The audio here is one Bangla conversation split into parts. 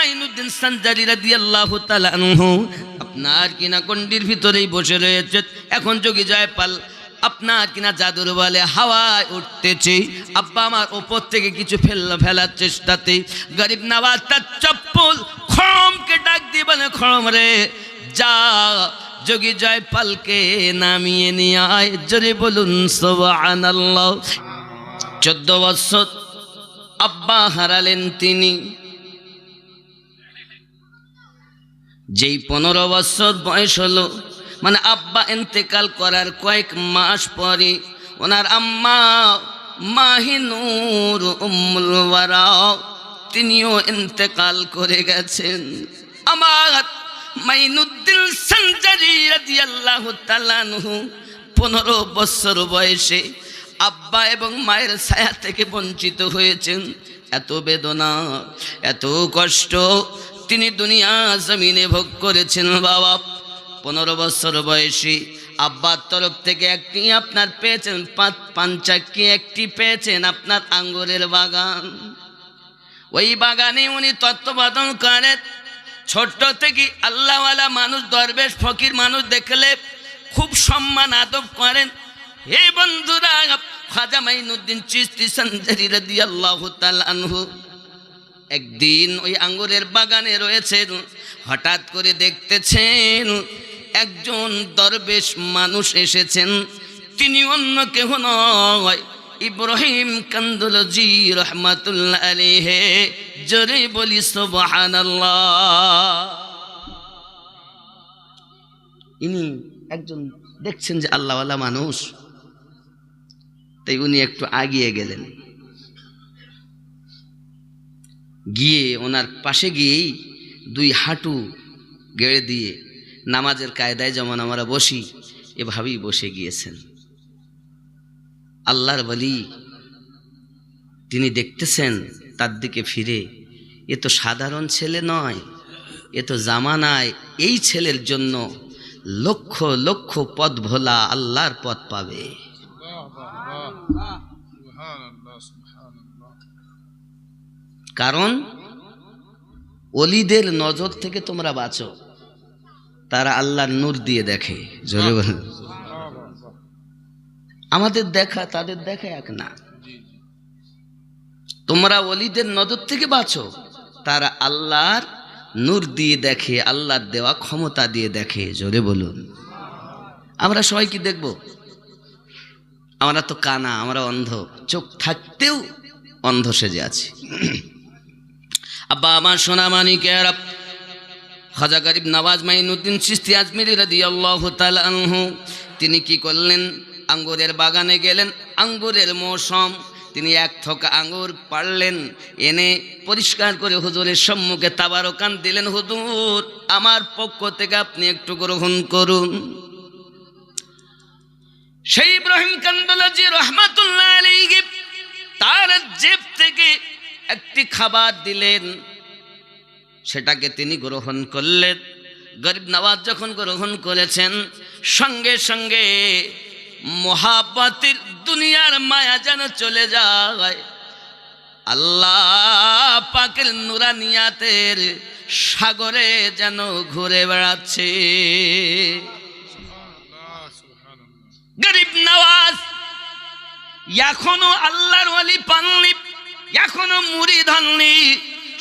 মাইনুদ্দিন সানজারি রাদিয়াল্লাহু তাআলা আনহু আপনার কিনা কন্ডির ভিতরেই বসে রয়েছে। এখন যোগী জয়পাল আপনার কিনা জাদুর বলে হাওয়ায় উঠতেছে। আব্বা আমার ওপর থেকে কিছু ফেলার চেষ্টাতে গরিব নওয়াজ তার চপ্পল খড়মকে ডাক দিয়ে বলে, খড়ম রে যা যোগী জয়পালকে নামিয়ে নিয়ে আয়। জোরে বলুন সুবহানাল্লাহ। 14 বছর আব্বা হারালেন তিনি। যেই 15 বছর বয়স হলো, মানে আব্বা ইন্তেকাল করার কয়েক মাস পরে ওনার আম্মা মাহিনুর উম্মুল ওয়ারা তিনিও ইন্তেকাল করে গেছেন। আমার মাইনুদ্দিন সানজারি রাদিয়াল্লাহু তাআলা আনহু 15 বছর বয়সে আব্বা এবং মায়ের ছায়া থেকে বঞ্চিত হয়েছেন। এত বেদনা, এত কষ্ট তিনি দুনিয়া জমিনে ভোগ করেছেন। বাবা 15 বছর বয়সী আব্বার তরফ থেকে একটি আপনার পেয়েছেন, পাঞ্চাকি একটি পেয়েছেন আপনার আঙ্গুরের বাগান। ওই বাগানে উনি তত্ত্বাবধান করেন। ছোট্ট থেকে আল্লাহওয়ালা মানুষ, দরবেশ ফকির মানুষ দেখলে খুব সম্মান আদব করেন। হে বন্ধুরা, খাজা মাইনুদ্দিন চিশতি সানজারি রাদিয়াল্লাহু তাআলা আনহু একদিন ওই আঙ্গুরের বাগানে রয়েছেন। হঠাৎ করে দেখতেছেন একজন দরবেশ মানুষ এসেছেন। তিনি অন্য কেহ নয়, ইব্রাহিম কান্দুলজি রহমাতুল্লাহ আলাইহি। জোরে বলি সুবহানাল্লাহ। ইনি একজন দেখছেন যে আল্লাহওয়ালা মানুষ, তাই উনি একটু আগিয়ে গেলেন। গিয়ে ওনার পাশে গিয়েই 2 হাঁটু গেড়ে দিয়ে নামাজের কায়দায় যেমন আমরা বসি এভাবেই বসে গিয়েছেন। আল্লাহর ওলি তিনি দেখতেছেন তার দিকে ফিরে, এ তো সাধারণ ছেলে নয়, এ তো জামানায় এই ছেলের জন্য লক্ষ লক্ষ পথ ভোলা আল্লাহর পথ পাবে। কারণ ওলিদের নজর থেকে তোমরা বাঁচো, তারা আল্লাহর নূর দিয়ে দেখে। জোরে বলেন। আমাদের দেখা তাদের দেখা এক না। তোমরা ওলিদের নজর থেকে বাঁচো, তারা আল্লাহর নূর দিয়ে দেখে, আল্লাহর দেওয়া ক্ষমতা দিয়ে দেখে। জোরে বলুন। আমরা সবাই কি দেখব? আমরা তো কানা, আমরা অন্ধ, চোখ থাকতেও অন্ধ সেজে আছি। আব্বা আমার সোনা মানিকের খাজা গরিব নওয়াজ মাইনুদ্দিন চিশতি আজমিরি রাদিয়াল্লাহু তাআলা আনহু তিনি কি করলেন? আঙ্গুরের বাগানে গেলেন। আঙ্গুরের মৌসুম। তিনি 1 থোকা আঙ্গুর পাড়লেন, এনে পরিষ্কার করে হুজুরের সম্মুখে তাবারকান দিলেন। হুজুর, আমার পক্ষ থেকে আপনি একটু গ্রহণ করুন। সেই ইব্রাহিম কান্দুলজি রহমাতুল্লাহ আলাইহি তার জেব থেকে একটি খাবার দিলেন, সেটাকে তিনি গ্রহণ করলেন। গরিব নওয়াজ যখন গ্রহণ করেছেন, সঙ্গে সঙ্গে মোহাব্বতের দুনিয়ার মায়া যেন চলে যায়। আল্লাহ পাকের নুরানিয়াতের সাগরে যেন ঘুরে বেড়াচ্ছে। গরিব নওয়াজ এখনো আল্লাহর ওলি পাননি, এখনো মুরিদ হননি।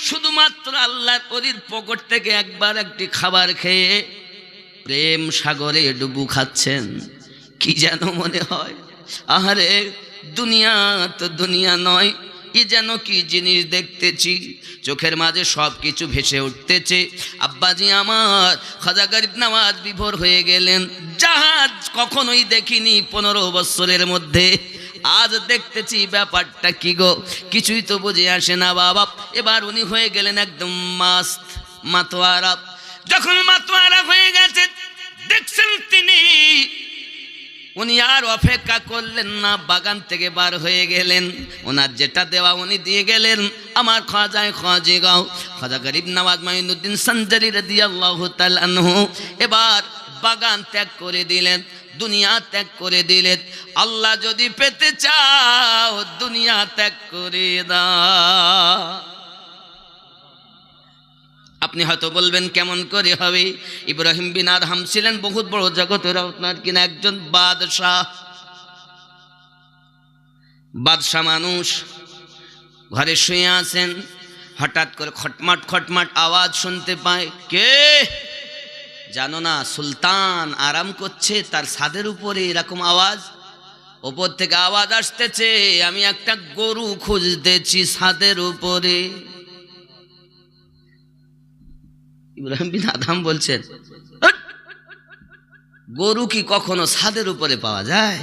শুধুমাত্র আল্লাহর ওলির পকেট থেকে একবার একটি খাবার খেয়ে প্রেম সাগরে ডুবু খাচ্ছেন। কি যেন মনে হয়, আহারে দুনিয়া তো দুনিয়া নয়, এ যেন কি জিনিস দেখতেছি। চোখের মাঝে সব কিছু ভেসে উঠতেছে। আব্বাজি আমার খাজা গরিব নওয়াজ বিভোর হয়ে গেলেন। জাহাজ কখনোই দেখিনি 15 বছরের মধ্যে, আজ দেখতেছি ব্যাপারটা কি গো, কিছুই তো বুঝে আসে না বাবা। এবার উনি হয়ে গেলেন একদম মাস্ত মাতোয়ারা। যখন মাতোয়ারা হয়ে গেছে, দেখছেন তিনি, উনি আর অপেক্ষা করলেন না, বাগান থেকে বার হয়ে গেলেন। ওনার যেটা দেওয়া উনি দিয়ে গেলেন। আমার খাজায় খাজিগাঁও খাজা গরিব নওয়াজ মাইনুদ্দিন সানজারি রাদিয়াল্লাহু তাআলা আনহু এবার বাগান ত্যাগ করে দিলেন, দুনিয়া ত্যাগ করে দিলেন। আল্লাহ যদি পেতে চাও দুনিয়া ত্যাগ করে দাও। আপনি হয়তো বলবেন কেমন করে হবে? ইব্রাহিম বিন আদহাম ছিলেন বহুত বড় জগতের আপনার কিনা একজন বাদশাহ মানুষ। ঘরে শুয়ে আছেন, হঠাৎ করে খটমাট খটমাট আওয়াজ শুনতে পায়। কে জানো না? সুলতান আরাম করছে তার ছাদের উপরে। এরকম আওয়াজ, ওপর থেকে আওয়াজ আসতেছে, আমি একটা গরু খুঁজতেছি ছাদের উপরে। ইব্রাহিম বিন আদহাম বলছেন, গরু কি কখনো ছাদের উপরে পাওয়া যায়?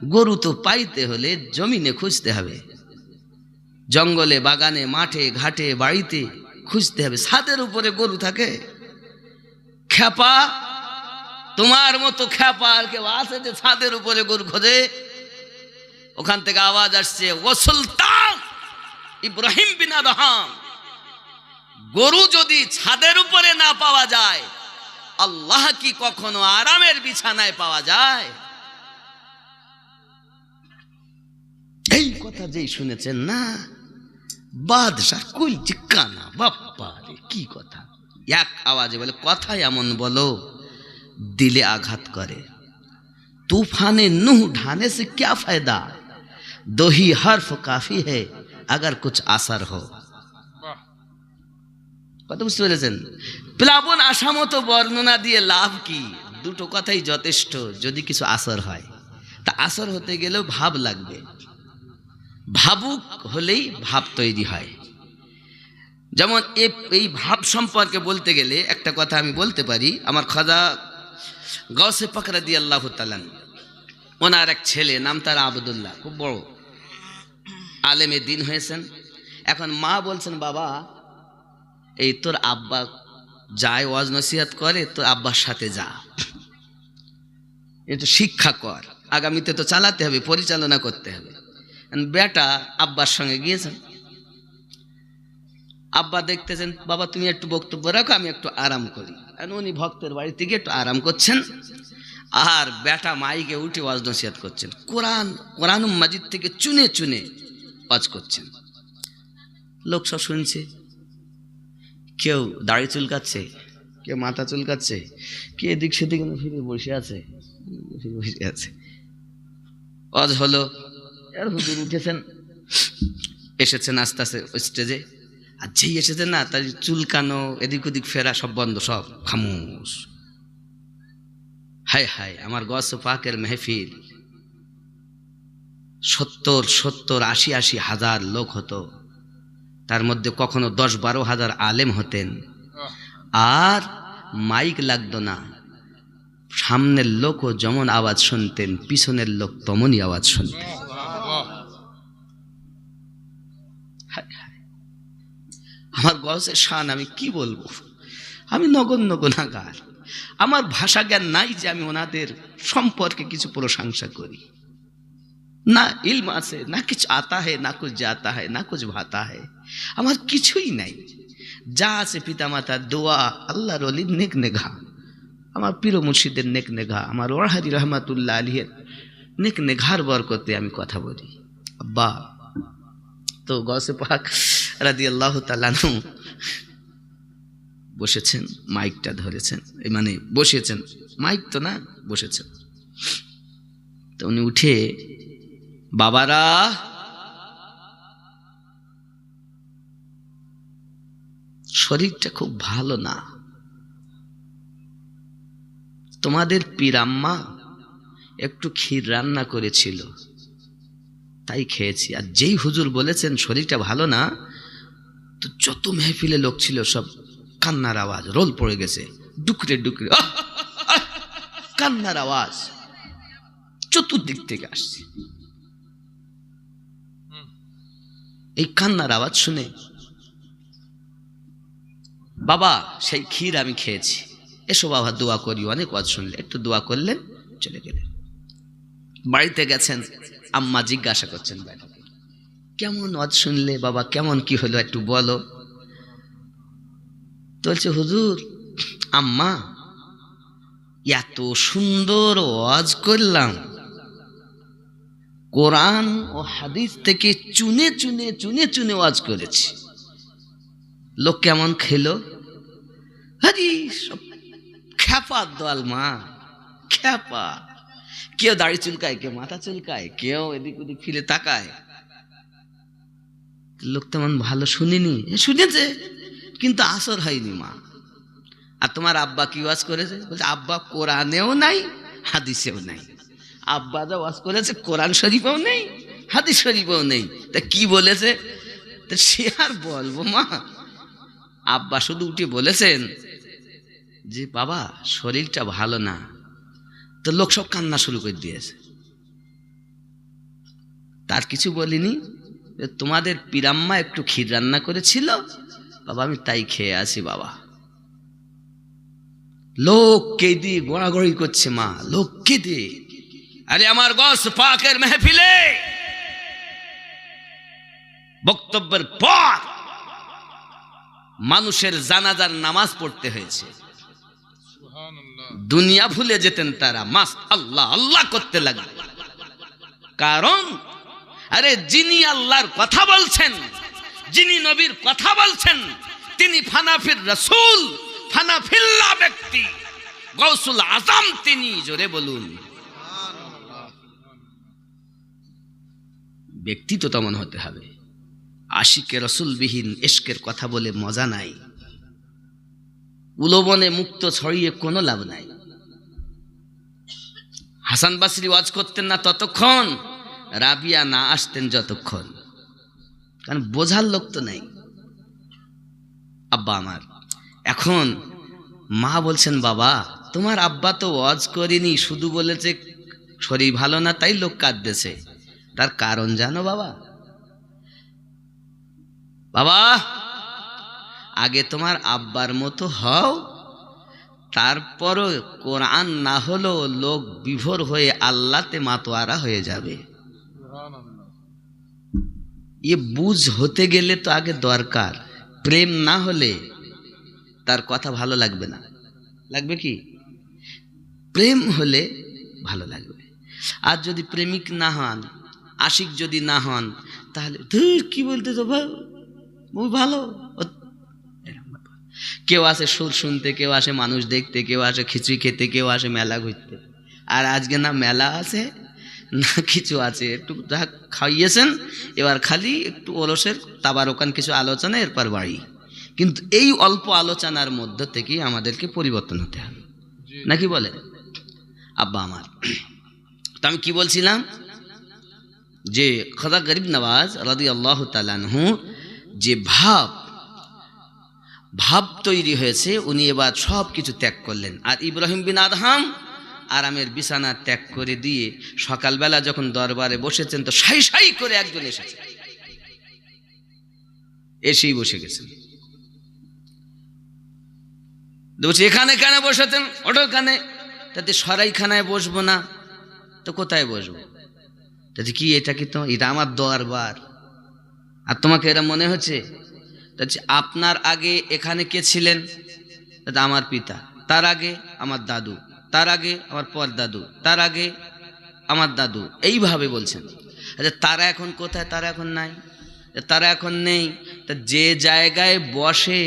গরু তো পাইতে হলে জমিনে খুঁজতে হবে, জঙ্গলে, বাগানে, মাঠে, ঘাটে, বাড়িতে খুঁজতে হবে। ছাদের উপরে গরু থাকে? খ্যাপা, তোমার মতো খ্যাপা আর কেউ আছে যে ছাদের উপরে গরু খোঁজে? ওখান থেকে আওয়াজ আসছে, ও সুলতান ইব্রাহিম বিন আদহাম, গরু যদি ছাদের উপরে না পাওয়া যায়, আল্লাহ কি কখনো আরামের বিছানায় পাওয়া যায়? এই কথা যেই শুনেছেন না, বাদশাহ কইছে কানা, বাপ্পা রে কি কথা! এক আওয়াজে বলে, কথা এমন বলো দিলে আঘাত করে। तूफाने नूह ढाने से क्या फायदा, दो ही हर्फ काफी है अगर कुछ असर हो। কথা বুঝতে পেরেছেন? প্লাবন আসা মতো বর্ণনা দিয়ে লাভ কি? দুটো কথাই যথেষ্ট যদি কিছু আসর হয়। তা আসর হতে গেলেও ভাব লাগবে, ভাবুক হলেই ভাব তৈরি হয়। যেমন এই ভাব সম্পর্কে বলতে গেলে একটা কথা আমি বলতে পারি। আমার খাজা গাউসে পাক রাদিয়াল্লাহু তাআলা, ওনার এক ছেলে, নাম তার আব্দুল্লাহ, খুব বড় আলেমে দ্বীন হয়েছেন। এখন মা বলছেন, বাবা এই তোর আব্বা যায় ওয়াজ নসিহত করে, তোর আব্বার সাথে যা, একটু শিক্ষা কর, আগামীতে তো চালাতে হবে, পরিচালনা করতে হবে। বেটা আব্বার সঙ্গে গিয়েছেন। আব্বা দেখতেছেন, বাবা তুমি একটু বক্তব্য রাখো, আমি একটু আরাম করি। উনি ভক্তের বাড়িতে গিয়ে একটু আরাম করছেন, আর বেটা মাইকে উঠে ওয়াজ নসিহত করছেন। কোরআন মাজিদ থেকে চুনে চুনে ওয়াজ করছেন। লোক সব শুনছে, কেউ দাড়ি চুলকাচ্ছে, কেউ মাথা চুলকাচ্ছে, কে এদিক সেদিক ফিরে বসে আছে। ওয়াজ হলো, আর হুজুর উঠেছেন, এসেছেন আস্তে আস্তে স্টেজে। আর যেই এসেছেন না, তার চুলকানো, এদিক ওদিক ফেরা সব বন্ধ, সব খামোশ। হায় হায়, আমার গস পাকের মেহফিল 70-80 হাজার লোক হতো, তার মধ্যে কখনো 10-12 হাজার আলেম হতেন, আর মাইক লাগতো না। সামনের লোকও যেমন আওয়াজ শুনতেন, পিছনের লোক তেমনই আওয়াজ শুনতেন। আমার গসের শান আমি কি বলবো? আমি নগণ্য গুনাহগার, আমার ভাষা জ্ঞান নাই যে আমি ওনাদের সম্পর্কে কিছু প্রশংসা করি। না ইলম আছে, না কিছু আতা হে, না কুছ জাতা হে, না কুছ ভাতা হে, আমার কিছুই নাই। যা আছে পিতামাতার দোয়া, আল্লাহর ওলির নেক নেঘা, আমার পীর মুর্শিদের নেক নেঘা, আমার ওয়াহারি রহমাতুল্লাহ আলাইহির নেক নেঘার বরকতে আমি কথা বলি। আব্বা তো গসে পাক রাদিয়াল্লাহু তাআলা আনহু বসেছেন, মাইকটা ধরেছেন, মানে বসেছেন, মাইক তো না, বসেছেন। তো উনি উঠে, বাবারা শরীরটা খুব ভালো না, তোমাদের পীরাম্মা একটু ক্ষীর রান্না করেছিল, তাই খেয়েছি। আর যেই হুজুর বলেছেন শরীরটা ভালো না, তো যত মেহফিলে লোক ছিল সব কান্নার আওয়াজ, রোল পড়ে গেছে, ডুকরে ডুকরে কান্নার আওয়াজ চতুর্দিক থেকে আসছে। এই কান্নার আওয়াজ শুনে, বাবা সেই ক্ষীর আমি খেয়েছি, এসো বাবা দোয়া করি। অনেক ওয়াজ শুনলে, একটু দোয়া করলেন, চলে গেলেন। বাড়িতে গেছেন, আম্মা জিজ্ঞাসা করছেন, কেমন ওয়াজ শুনলে বাবা, কেমন কি হলো একটু বলো। বলছে, হুজুর আম্মা এত সুন্দর ওয়াজ করলাম, কোরআন ও হাদিস থেকে চুনে চুনে চুনে চুনে ওয়াজ করেছি, লোক কেমন খেলো আরে সব খ্যাপা দল মা, খ্যাপা। কেউ দাড়ি চুলকায়, কেউ মাথা চুলকায়, কেউ এদিক ওদিক ফিরে তাকায়। লোক তেমন ভালো শুনিনি, শুনেছে কিন্তু আসর হয়নি মা। আর তোমার আব্বা কি ওয়াজ করেছে? বলছে আব্বা কোরআনেও নাই, হাদিসেও নাই। আব্বা যা ওয়াজ করেছে কোরআন শরীফেও নেই, হাদিস শরীফেও নেই। তা কি বলেছে? তা সে আর বলবো মা। আব্বা শুধু উঠে বলেছেন যে বাবা শরীরটা ভালো না। তো লোক সব কান্না শুরু করে দিয়েছে। তার কিছু বলিনি, তোমাদের পিরাম্মা একটু ক্ষীর রান্না করেছিল বাবা, আমি তাই খেয়ে আছি বাবা। লোক কে দিয়ে গোড়াগড়ি করছে মা, লোক কে দিয়ে। আরে আমার গস পাকের মেহফিলে বক্তব্যের পর মানুষের জানাজার নামাজ পড়তে হয়েছে। দুনিয়া ভুলে যেতেন তারা, মাস্ত আল্লাহ আল্লাহ করতে লাগলেন। কারণ আরে যিনি আল্লাহর কথা বলছেন, যিনি নবীর কথা বলছেন, তিনি ফানাফির রাসূল, ফানাফিল্লাহ ব্যক্তি, গৌসুল আজম তিনি। জোরে বলুন। ব্যক্তি তো তেমন হতে হবে। আশিকে রসুল বিহীন ইশকের কথা বলে মজা নাই। উলোবনে মুক্ত ছড়িয়ে কোনো লাভ নাই। হাসান বাসরি ওয়াজ করতেন না ততক্ষণ, রাবিয়া না আসতেন যতক্ষণ, কারণ বোঝার লোক তো নাই। আব্বা আমার এখন মা বলছেন বাবা তোমার আব্বা তো ওয়াজ করেনি, শুধু বলেছে শরীর ভালো না তাই লোক কাঁদতেছে। তার কারণ জানো বাবা? বাবা আগে তোমার আব্বার মতো হও, তারপরও কোরআন না হলো লোক বিভোর হয়ে আল্লাহতে মাতোয়ারা হয়ে যাবে। এ বুঝ হতে গেলে তো আগে দরকার। প্রেম না হলে তার কথা ভালো লাগবে না। লাগবে কি? প্রেম হলে ভালো লাগবে। আর যদি প্রেমিক না হন, আশিক যদি না হন, তাহলে ধুর কি বলতে তো ভালো। কেউ আসে সুর শুনতে, কেউ আসে মানুষ দেখতে, কেউ আসে খিচুড়ি খেতে, কেউ আসে মেলা ঘুরতে। আর আজকে না মেলা আছে না কিছু আছে, একটু যা খাইয়েছেন এবার খালি একটু অলসের তাবারকান কিছু আলোচনা, এরপর বাড়ি। কিন্তু এই অল্প আলোচনার মধ্য থেকেই আমাদেরকে পরিবর্তন হতে হবে, নাকি বলে আব্বা আমার? তো আমি কি বলছিলাম যে খাজা গরিব নওয়াজ রাদিয়াল্লাহু তাআলা আনহু যে ভাব তৈরি হয়েছে, উনি এবার সব কিছু ত্যাগ করলেন। আর ইব্রাহিম বিন আদহাম আরামের বিছানা ত্যাগ করে দিয়ে সকালবেলা যখন দরবারে বসেছেন তো সাই সাই করে একজন এসেছে, এসেই বসে গেছেন। বলছি এখানে কেন বসেছেন? ওখানে। তাতে সরাইখানায় বসবো না তো কোথায় বসবো? তাতে কি এটা কি তো এটা আমার দরবার আর তোমাকে এরা মনে হচ্ছে? আপনার আগে এখানে কে ছিলেন? আমার পিতা, তার আগে আমার দাদু, তার আগে আমার পরদাদু, তার আগে আমার দাদু, এইভাবে বলছেন। আচ্ছা তারা এখন কোথায়? তারা এখন নাই, তারা এখন নেই। তা যে জায়গায় বসে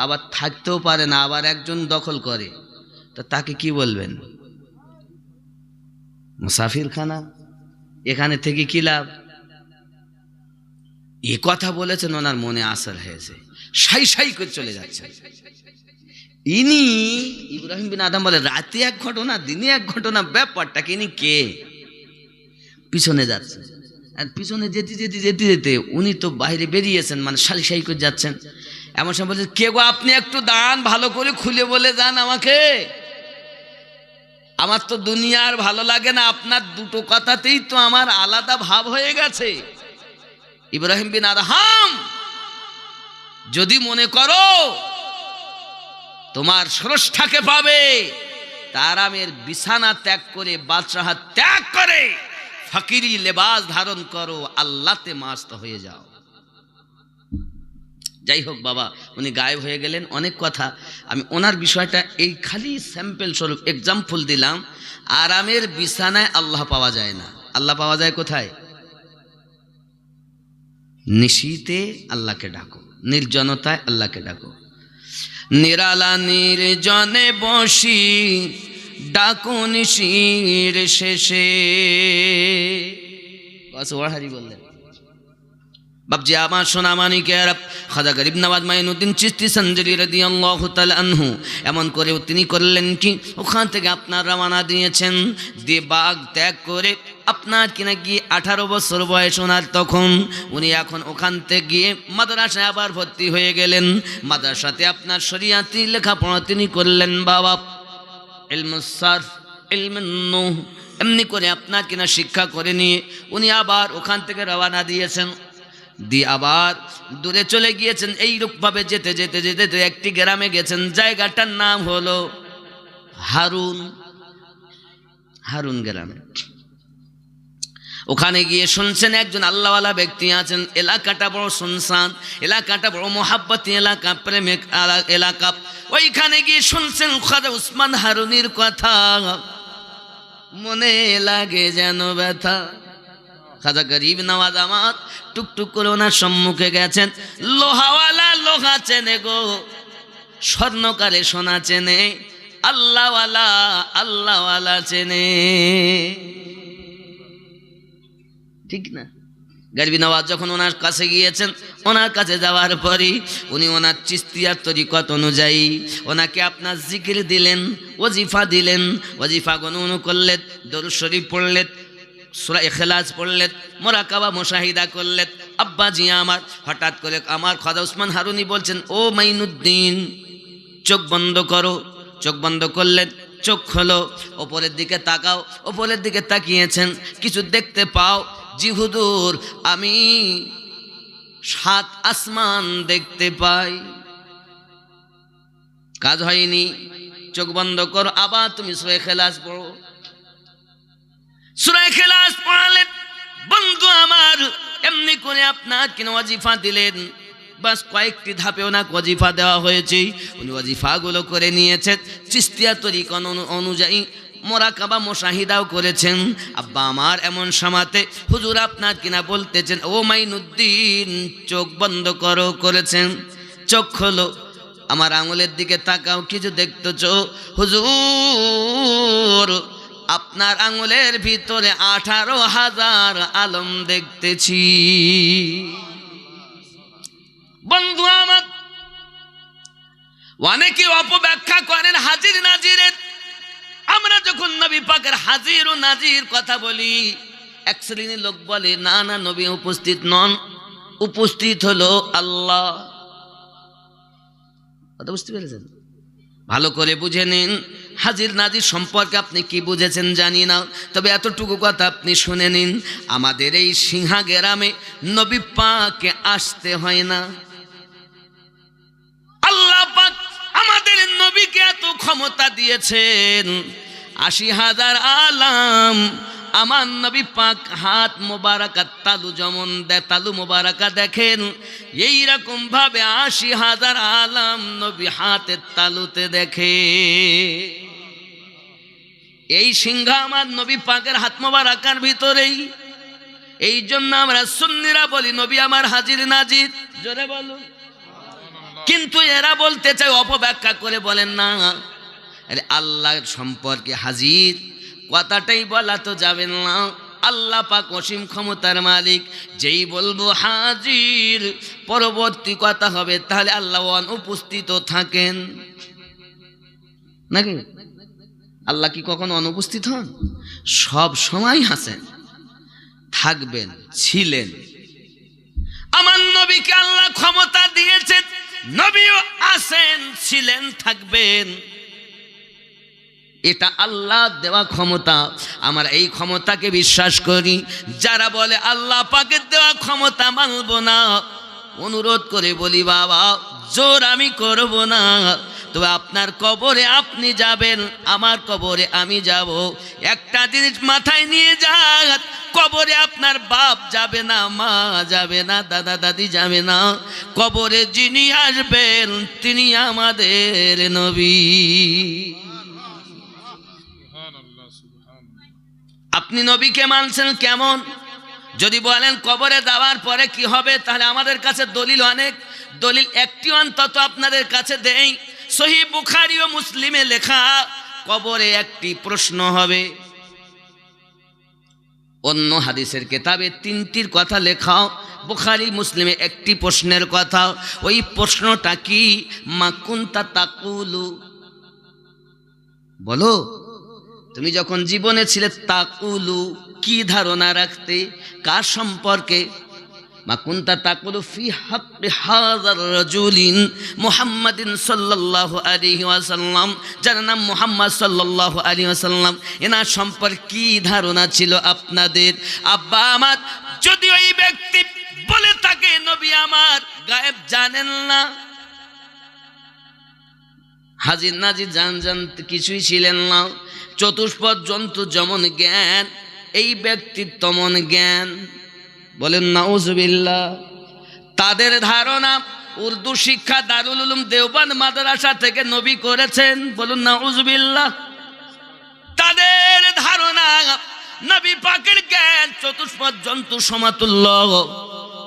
আবার থাকতেও পারে না, আবার একজন দখল করে, তা তাকে কি বলবেন? মুসাফিরখানা। এখানে থেকে কি লাভ? এ কথা বলেছেন, ওনার মনে আসর হয়েছে, সাই সাই করে চলে যাচ্ছে। ইনি ইব্রাহিম বিন আদম বলে রাতে এক ঘটনা দিনে এক ঘটনা, ব্যাপারটাকে ইনি কে? পিছনে যাচ্ছে, আর পিছনে যেতে যেতে যেতে যেতে উনি তো বাইরে বেরিয়েছেন, মানে সাই সাই করে যাচ্ছেন। এমন সময় বলছে কে গো আপনি একটু দাঁড়ান, ভালো করে খুলে বলে যান আমাকে, আমার তো দুনিয়ার ভালো লাগে না, আপনার দুটো কথাতেই তো আমার আলাদা ভাব হয়ে গেছে। ইব্রাহিম বিন আদহাম যদি মনে করো তোমার স্রষ্টাকে পাবে, আরামের বিছানা ত্যাগ করে, বাদশাহ ত্যাগ করে, ফকিরি লেবাস ধারণ করো, আল্লাহতে মাস্ত হয়ে যাও। যাই হোক বাবা, উনি গায়েব হয়ে গেলেন। অনেক কথা আমি ওনার বিষয়টা এই খালি স্যাম্পল স্বরূপ এক্সাম্পল দিলাম। আরামের বিছানায় আল্লাহ পাওয়া যায় না। আল্লাহ পাওয়া যায় কোথায়? নিশীতে আল্লাহকে ডাকো, নির্জনতায় আল্লাহকে ডাকো। নিরালা নির্জনে বসি ডাকুন শির শেষে। হারি বললেন বাবজি আমার সোনা মানিকের খাজা গরিব নওয়াজ মাইনুদ্দিন চিশতি সঞ্জলি রাদিয়াল্লাহু তাআলা আনহু এমন করে তিনি করলেন কি, ওখান থেকে আপনার রওনা দিয়েছেন, দিয়ে বাগ ত্যাগ করে আপনার কিনা গিয়ে 18 বছর বয়স ওনার তখন। উনি এখন ওখান থেকে গিয়ে মাদ্রাসায় আবার ভর্তি হয়ে গেলেন। মাদ্রাসাতে আপনার শরিয়াতি লেখাপড়া তিনি করলেন বাবা, ইলমুস সারফ, ইলমুন নুহ, এমনি করে আপনার কিনা শিক্ষা করে নিয়ে উনি আবার ওখান থেকে রওনা দিয়েছেন, দিয়ে আবার দূরে চলে গিয়েছেন। এইরূপভাবে যেতে যেতে যেতে একটি গ্রামে গেছেন, জায়গাটার নাম হলো হারুন গ্রামে। ওখানে গিয়ে শুনছেন একজন আল্লাহওয়ালা ব্যক্তি আছেন, এলাকাটা বড় শুনশান, এলাকাটা বড় মোহাব্বতি এলাকা, প্রেমিক এলাকা। ওইখানে গিয়ে শুনছেন খাজা উসমান হারুনির কথা, মনে লাগে যেন ব্যথা। খাজা গরিব নওয়াজ আমার টুকটুক করে ওনার সম্মুখে গেছেন। লোহাওয়ালা লোহা চেনে গো, স্বর্ণকারে সোনা চেনে, আল্লাহওয়ালা আল্লাহওয়ালা চেনে, ঠিক না? গরিব নওয়াজ যখন ওনার কাছে গিয়েছেন, ওনার কাছে যাওয়ার পরই উনি ওনার চিশতিয়ার তরিকত অনুযায়ী ওনাকে আপনার জিকির দিলেন, ওজিফা দিলেন, ওজিফা গণন করলেন, দরুদ শরীফ পড়লেন, সূরা ইখলাস পড়লেন, মুরাকাবা মুশাহিদা করলেন। আব্বাজি আমার হঠাৎ করে আমার খাজা উসমান হারুনি বলছেন, ও মাইনুদ্দিন চোখ বন্ধ করো। চোখ বন্ধ করলেন, চোখ খোলো, ওপরের দিকে তাকাও। ওপরের দিকে তাকিয়েছেন, কিছু দেখতে পাও? জি হুজুর, আমি 7 আসমান দেখতে পাই। কাজ হয়নি, চোখ বন্ধ করো, আবার তুমি সূরা ইখলাস পড়ো। সূরা ইখলাস পড়ালেন। বন্ধু আমার এমনি করে আপনার কিনা ওয়াজিফা দিলেন। বাস কয়েকটি ধাপে ওনাকে ওয়াজিফা দেওয়া হয়েছে, উনি ওয়াজিফাগুলো করে নিয়েছেন, চিশতিয়া তরিকা অনুযায়ী মোরাকাবা মুশাহিদাও করেছেন। আব্বা আমার এমন সময়তে হুজুর আপনার কিনা বলতেছেন, ও মাইনুদ্দিন চোখ বন্ধ করো, করেছেন। চোখ খোলো, আমার আঙুলের দিকে তাকাও, কিছু দেখতেছ? হুজুর আপনার আঙুলের ভিতরে 18,000 আলম দেখতেছি। বন্ধু আমার অনেকে অপব্যাখ্যা করেন হাজির নাজিরের। আমরা যখন নবী পাকের হাজির ও নাজির কথা বলি, এক শ্রেণীর লোক বলে না না, নবী উপস্থিত নন, উপস্থিত হলো আল্লাহ। কথা বুঝতে পেরেছেন? ভালো করে বুঝে নিন, হাজির নাজির সম্পর্কে আপনি কি বুঝেছেন জানি না, তবে এতটুকু কথা আপনি শুনে নিন, আমাদের এই সিংহা গ্রামে নবী পাকে আসতে হয় না। আল্লাহ পাক আমাদের নবীকে এত ক্ষমতা দিয়েছেন, 80,000 আলাম আমার নবী পাক হাত মোবারকা তালু যেমন তালু মোবারকা দেখেন, এইরকম ভাবে 80,000 আলাম নবী হাতের তালুতে দেখে। এই সিংহা আমার নবী পাকের হাত মোবারকার ভিতরেই। এই জন্য আমরা সুন্নিরা বলি নবী আমার হাজির নাজির, জোরে বলুন। কিন্তু এরা বলতে চায়, অপব্যাখ্যা করে বলেন না, আরে আল্লাহর সম্পর্কে হাজির কথাটাই বলা তো যাবে না। আল্লাহ পাক অসীম ক্ষমতার মালিক, যেই বলবো হাজির পরবর্তী কথা হবে, তাহলে আল্লাহ অনুপস্থিত থাকেন নাকি? আল্লাহ কি কখনো অনুপস্থিত হন? সব সময় আছেন, থাকবেন, ছিলেন। আমার নবীকে আল্লাহ ক্ষমতা দিয়েছেন, নবীও আছেন, ছিলেন, থাকবেন। এটা আল্লাহ দেওয়া ক্ষমতা। আমরা এই ক্ষমতাকে বিশ্বাস করি। যারা বলে আল্লাহ পাকের দেওয়া ক্ষমতা মানব না, অনুরোধ করে বলি বাবা, জোর আমি করব না, তবে আপনার কবরে আপনি যাবেন, আমার কবরে আমি যাব। একটা জিনিস মাথায় নিয়ে যান, কবরে আপনার বাপ যাবে না, মা যাবে না, দাদা দাদি যাবে না, কবরে যিনি আসবেন তিনি আমাদের নবী। আপনি নবীকে মানছেন কেমন? যদি বলেন কবরে দেওয়ার পরে কি হবে, তাহলে আমাদের কাছে দলিল অনেক, দলিল একটি অন্তত আপনাদের কাছে দেই। সহিহ বুখারী ও মুসলিমে লেখা, কবরে একটি প্রশ্ন হবে। অন্য হাদিসের কিতাবে তিনটির কথা লেখাও, বুখারী মুসলিমে একটি প্রশ্নের কথা। ওই প্রশ্নটা কি? মা কুনতা তাকুলু, বলো তুমি যখন জীবনে ছিলে তাকুলু কি ধারণা রাখতে, কার সম্পর্কে? মা কুনতা তাকুলু ফি হাক্কি হাযার রাজুলিন মুহাম্মাদিন সাল্লাল্লাহু আলাইহি ওয়াসাল্লাম, যার নাম মুহাম্মদ সাল্লাল্লাহু আলাইহি ওয়াসাল্লাম, এনার সম্পর্কে কি ধারণা ছিল আপনাদের? আব্বা আমার যদি ওই ব্যক্তি বলে থাকে নবী আমার গায়েব জানেন না, হাজির নাজির জান কিছুই ছিলেন না, চতুষ্পদ জন্তু যেমন জ্ঞান এই ব্যক্তির তেমন জ্ঞান, বলেন নাউজুবিল্লাহ। তাদের ধারণা উর্দু শিক্ষা দারুল উলুম দেওবন্দ মাদ্রাসা থেকে নবী করেছেন, বলুন নাউজুবিল্লাহ। তাদের ধারণা নবী পাকের জ্ঞান চতুষ্পদ জন্তু সমাতুল্য,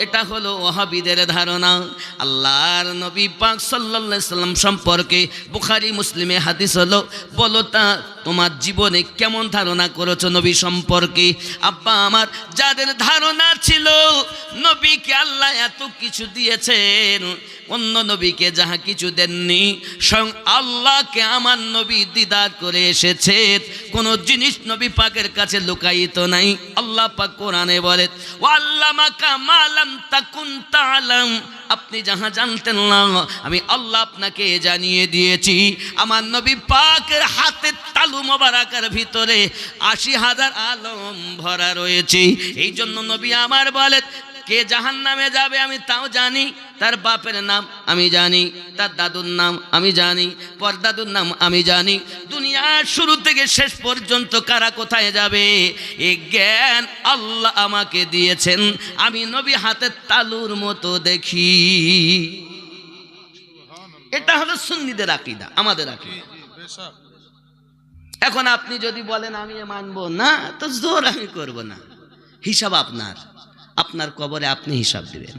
এটা হলো ওয়াহাবীদের ধারণা। আল্লাহর নবী পাক সাল্লাল্লাহু আলাইহি সাল্লাম সম্পর্কে বুখারী মুসলিমে হাদিস হলো, বলো তা তোমার জীবনে কেমন ধারণা করেছো নবী সম্পর্কে? আব্বা আমার যাদের ধারণা ছিল নবীকে আল্লাহ এত কিছু দিয়েছেন, অন্য নবীকে যাহা কিছু দেননি, স্বয়ং আল্লাহকে আমার নবী দিদার করে এসেছে, কোন জিনিস নবী পাকের কাছে লুকায়িত নাই। আল্লাহ পাক কোরআনে বলে, ওয়াল্লামাকা মা লাম তাকুন তা'লাম, আপনি যাহা জানতেন না আমি আল্লাহ আপনাকে জানিয়ে দিয়েছি। আমার নবী পাকের হাতের তালু মোবারকের ভিতরে ৮০,০০০ আলম ভরা রয়েছে। এই জন্য নবী আমার বলে, কে জাহান্নামে যাবে আমি তাও জানি, তার বাপের নাম আমি জানি, তার দাদুর নাম আমি জানি, পরদাদুর নাম আমি জানি, দুনিয়ার শুরু থেকে শেষ পর্যন্ত কারা কোথায় যাবে এই জ্ঞান আল্লাহ আমাকে দিয়েছেন। আমি নবী হাতের তালুর মতো দেখি। এটা হলো সুন্নিদের আকীদা, আমাদের আকীদা। এখন আপনি যদি বলেন আমি মানবো না, তো জোর আমি করব না, হিসাব আপনার, আপনার কবরে আপনি হিসাব দিবেন।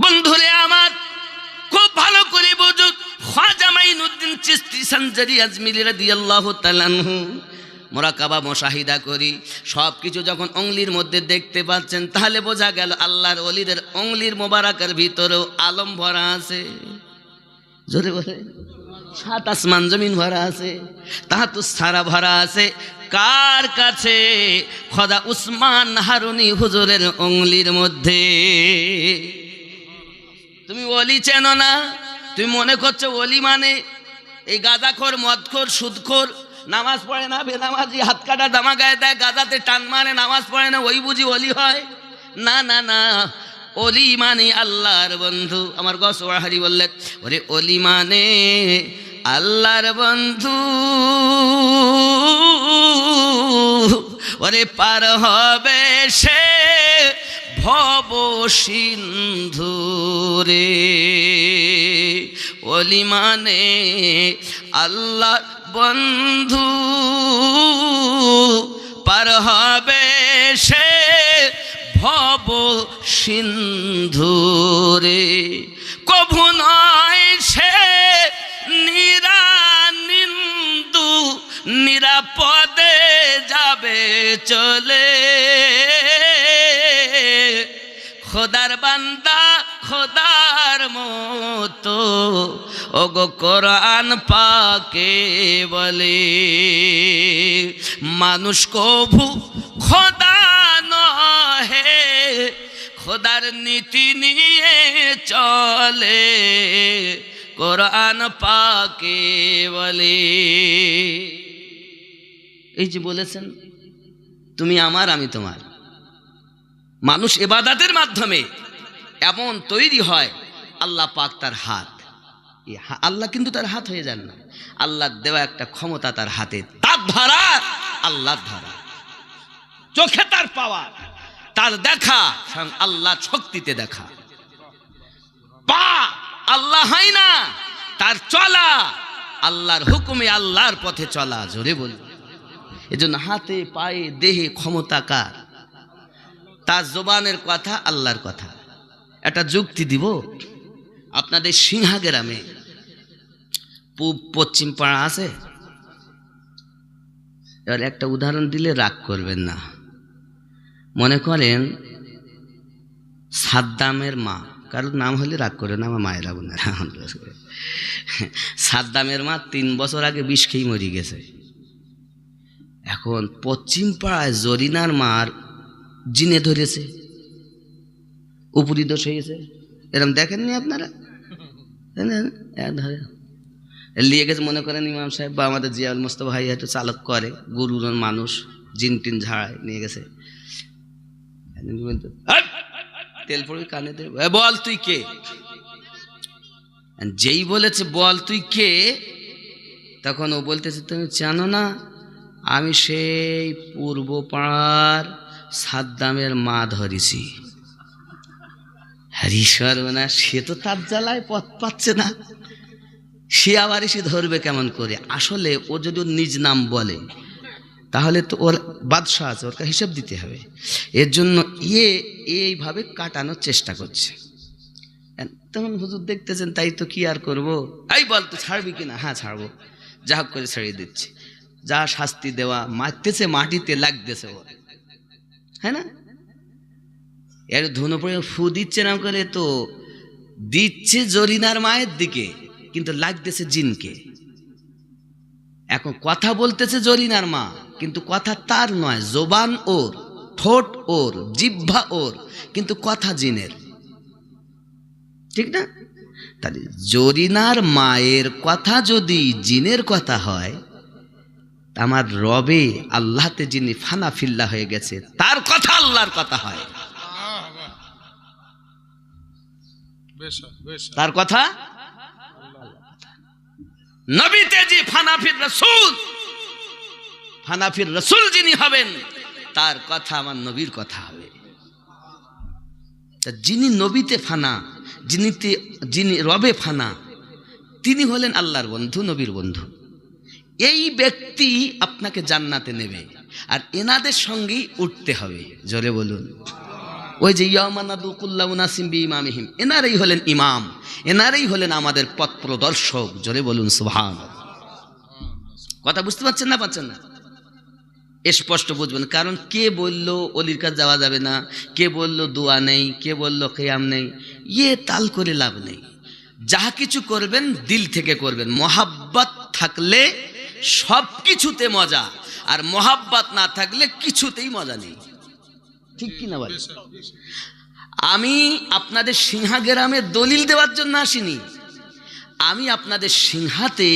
বন্ধুরে আমার খুব ভালো করে বুঝুন, খাজা মাইনুদ্দিন চিশতি সঞ্জারি আজমিরি রাদিয়াল্লাহু তাআলা আনহু মুরাকাবা মুশাহিদা করি সবকিছু যখন অঙ্গলির মধ্যে দেখতে পাচ্ছেন, তাহলে বোঝা গেল আল্লাহর ওলিদের অঙ্গলির মোবারকের ভিতরেও আলম ভরা আছে। জোরে বলে, ৭ আসমান জমিন ভরা আছে, তাহাতুস সারা ভরা আছে। কার কাছে? খোদা উসমান হারুনি হুজুরের অঙ্গলির মধ্যে। তুমি ওলি চেনো না, তুমি মনে করছো ওলি মানে এই গাঁজাখোর, মদখোর, সুদখোর, নামাজ পড়ে না, বেনামাজি, হাত কাটা দামা গায়ে দেয়, গাঁজাতে টান মারে, নামাজ পড়ে না, ওই বুঝি ওলি হয়? না না না, ওলি মানে আল্লাহর বন্ধু। আমার গসওয়াহারি বললেন, ওরে ওলি মানে আল্লাহর বন্ধু, ওরে পার হবে সে ভব সিন্ধু রে। ওলি মানে আল্লাহর বন্ধু, পার হবে সে ভব সিন্ধু রে। কভু নয় সে নিরানিন্দু, নিরাপদে যাবে চলে। খোদার বান্দা খোদার মতো ওগো কোরআন পাকে বলে, মানুষ কভু খোদা নহে, খোদার নীতি নিয়ে চলে, কোরআন পাকে বলে। এই যে বলেছেন তুমি আমার আমি তোমার, মানুষ ইবাদতের মাধ্যমে এমন তৈরি হয়, আল্লাহ পাক তার হাত, আল্লাহ কিন্তু তার হাত হয়ে যান না, আল্লাহ দেওয়া একটা ক্ষমতা তার হাতে, তার ধরা আল্লাহর ধরা, চোখে তার পাওয়া, তার দেখা আল্লাহ শক্তিতে দেখা, পা আল্লাহ হয় না, তার চলা আল্লাহর হুকুমে, আল্লাহর পথে চলা। জোরে বল। এজন্য হাতে পায়ে দেহে ক্ষমতা কার? তার জবানের কথা আল্লাহর কথা। একটা যুক্তি দিব, আপনাদের সিংহা গ্রামে পূব পশ্চিম পাড়া আছে। এবার একটা উদাহরণ দিলে রাগ করবেন না। মনে করেন সাদ্দামের মা, কারোর নাম হলে রাগ করে না, আমার মায়েরা বোনেরা। সাদ্দামের মা 3 বছর আগে বিষ খেয়ে মরে গেছে। এখন পশ্চিম পাড়ায় জরিনার মার জিনে ধরেছে, উপরি দোষ হয়েছে। এরকম দেখেননি আপনারা? নিয়ে গেছে মনে করেন ইমাম সাহেব বা আমাদের জিয়াউল মোস্তফা ভাই একটু চালক করে, গুরুর মানুষ, জিন টিন ঝাড়ায়, নিয়ে গেছে। তেল পড়ে কানে দে, বল তুই কে? যেই বলেছে বল তুই কে, তখন ও বলতেছে তুমি জানো না আমি সেই পূর্ব পাড়ার সাদ্দামের মা ধরেছি। হরিশ্বর না, সে তো তার জ্বালায় পথ পাচ্ছে না, সে আবার এসে ধরবে কেমন করে? আসলে ও যদি নিজ নাম বলে তাহলে তো ওর বাদশাহ আছে, ওর হিসাব দিতে হবে। এর জন্য এইভাবে কাটানোর চেষ্টা করছে। তখন হুজুর দেখতেছেন, তাই তো কি আর করবো, এই বল তো ছাড়বি কিনা? হ্যাঁ ছাড়বো, যা হোক করে ছাড়িয়ে দিচ্ছে। যা শাস্তি দেওয়া, মারতেছে, মাটিতে লাগতেছে ওর, হ্যাঁ না? এর ধুনো পড়ে ফু দিচ্ছে না করে, তো দিচ্ছে জরিনার মায়ের দিকে, কিন্তু লাগতেছে জিনকে। এখন কথা বলতেছে জরিনার মা, কিন্তু কথা তার নয়, জবান ওর, ঠোঁট ওর, জিহ্বা ওর, কিন্তু কথা জিনের, ঠিক না? তাহলে জরিনার মায়ের কথা যদি জিনের কথা হয়, আমার রবে আল্লাহতে যিনি ফানা ফিল্লা হয়ে গেছে, তার কথা আল্লাহর কথা হয়, তার কথা নবীতে যে ফানাফির রাসূল যিনি হবেন, তার কথা আমার নবীর কথা হবে। যিনি নবীতে ফানা, যিনি রবে ফানা, তিনি হলেন আল্লাহর বন্ধু, নবীর বন্ধু। এই ব্যক্তি আপনাকে জান্নাতে নেবে, আর এনাদের সঙ্গেই উঠতে হবে। জোরে বলুন। ওই যে ইয়ামানাদু কুল্লাউ নাসিম বিইমামিহিম, এনারাই হলেন ইমাম, এনারাই হলেন আমাদের পথ প্রদর্শক। জোরে বলুন সুবহানাল্লাহ। কথা বুঝতে পারছেন না? পাচ্ছেন না? স্পষ্ট বুঝবেন। কারণ কে বলল অলির কাছে যাওয়া যাবে না, কে বলল দোয়া নেই, কে বলল কিয়াম নেই, তাল করে লাভ নেই। যা কিছু করবেন দিল থেকে করবেন। মহাব্বত থাকলে সব কিছুতে মজা, আর মহাব্বত না থাকলে কিছুতেই মজা নেই, ঠিক কিনা বলেন? আমি আপনাদের সিংহা গ্রামে দলিল দেওয়ার জন্য আসিনি, আমি আপনাদের সিংহাতে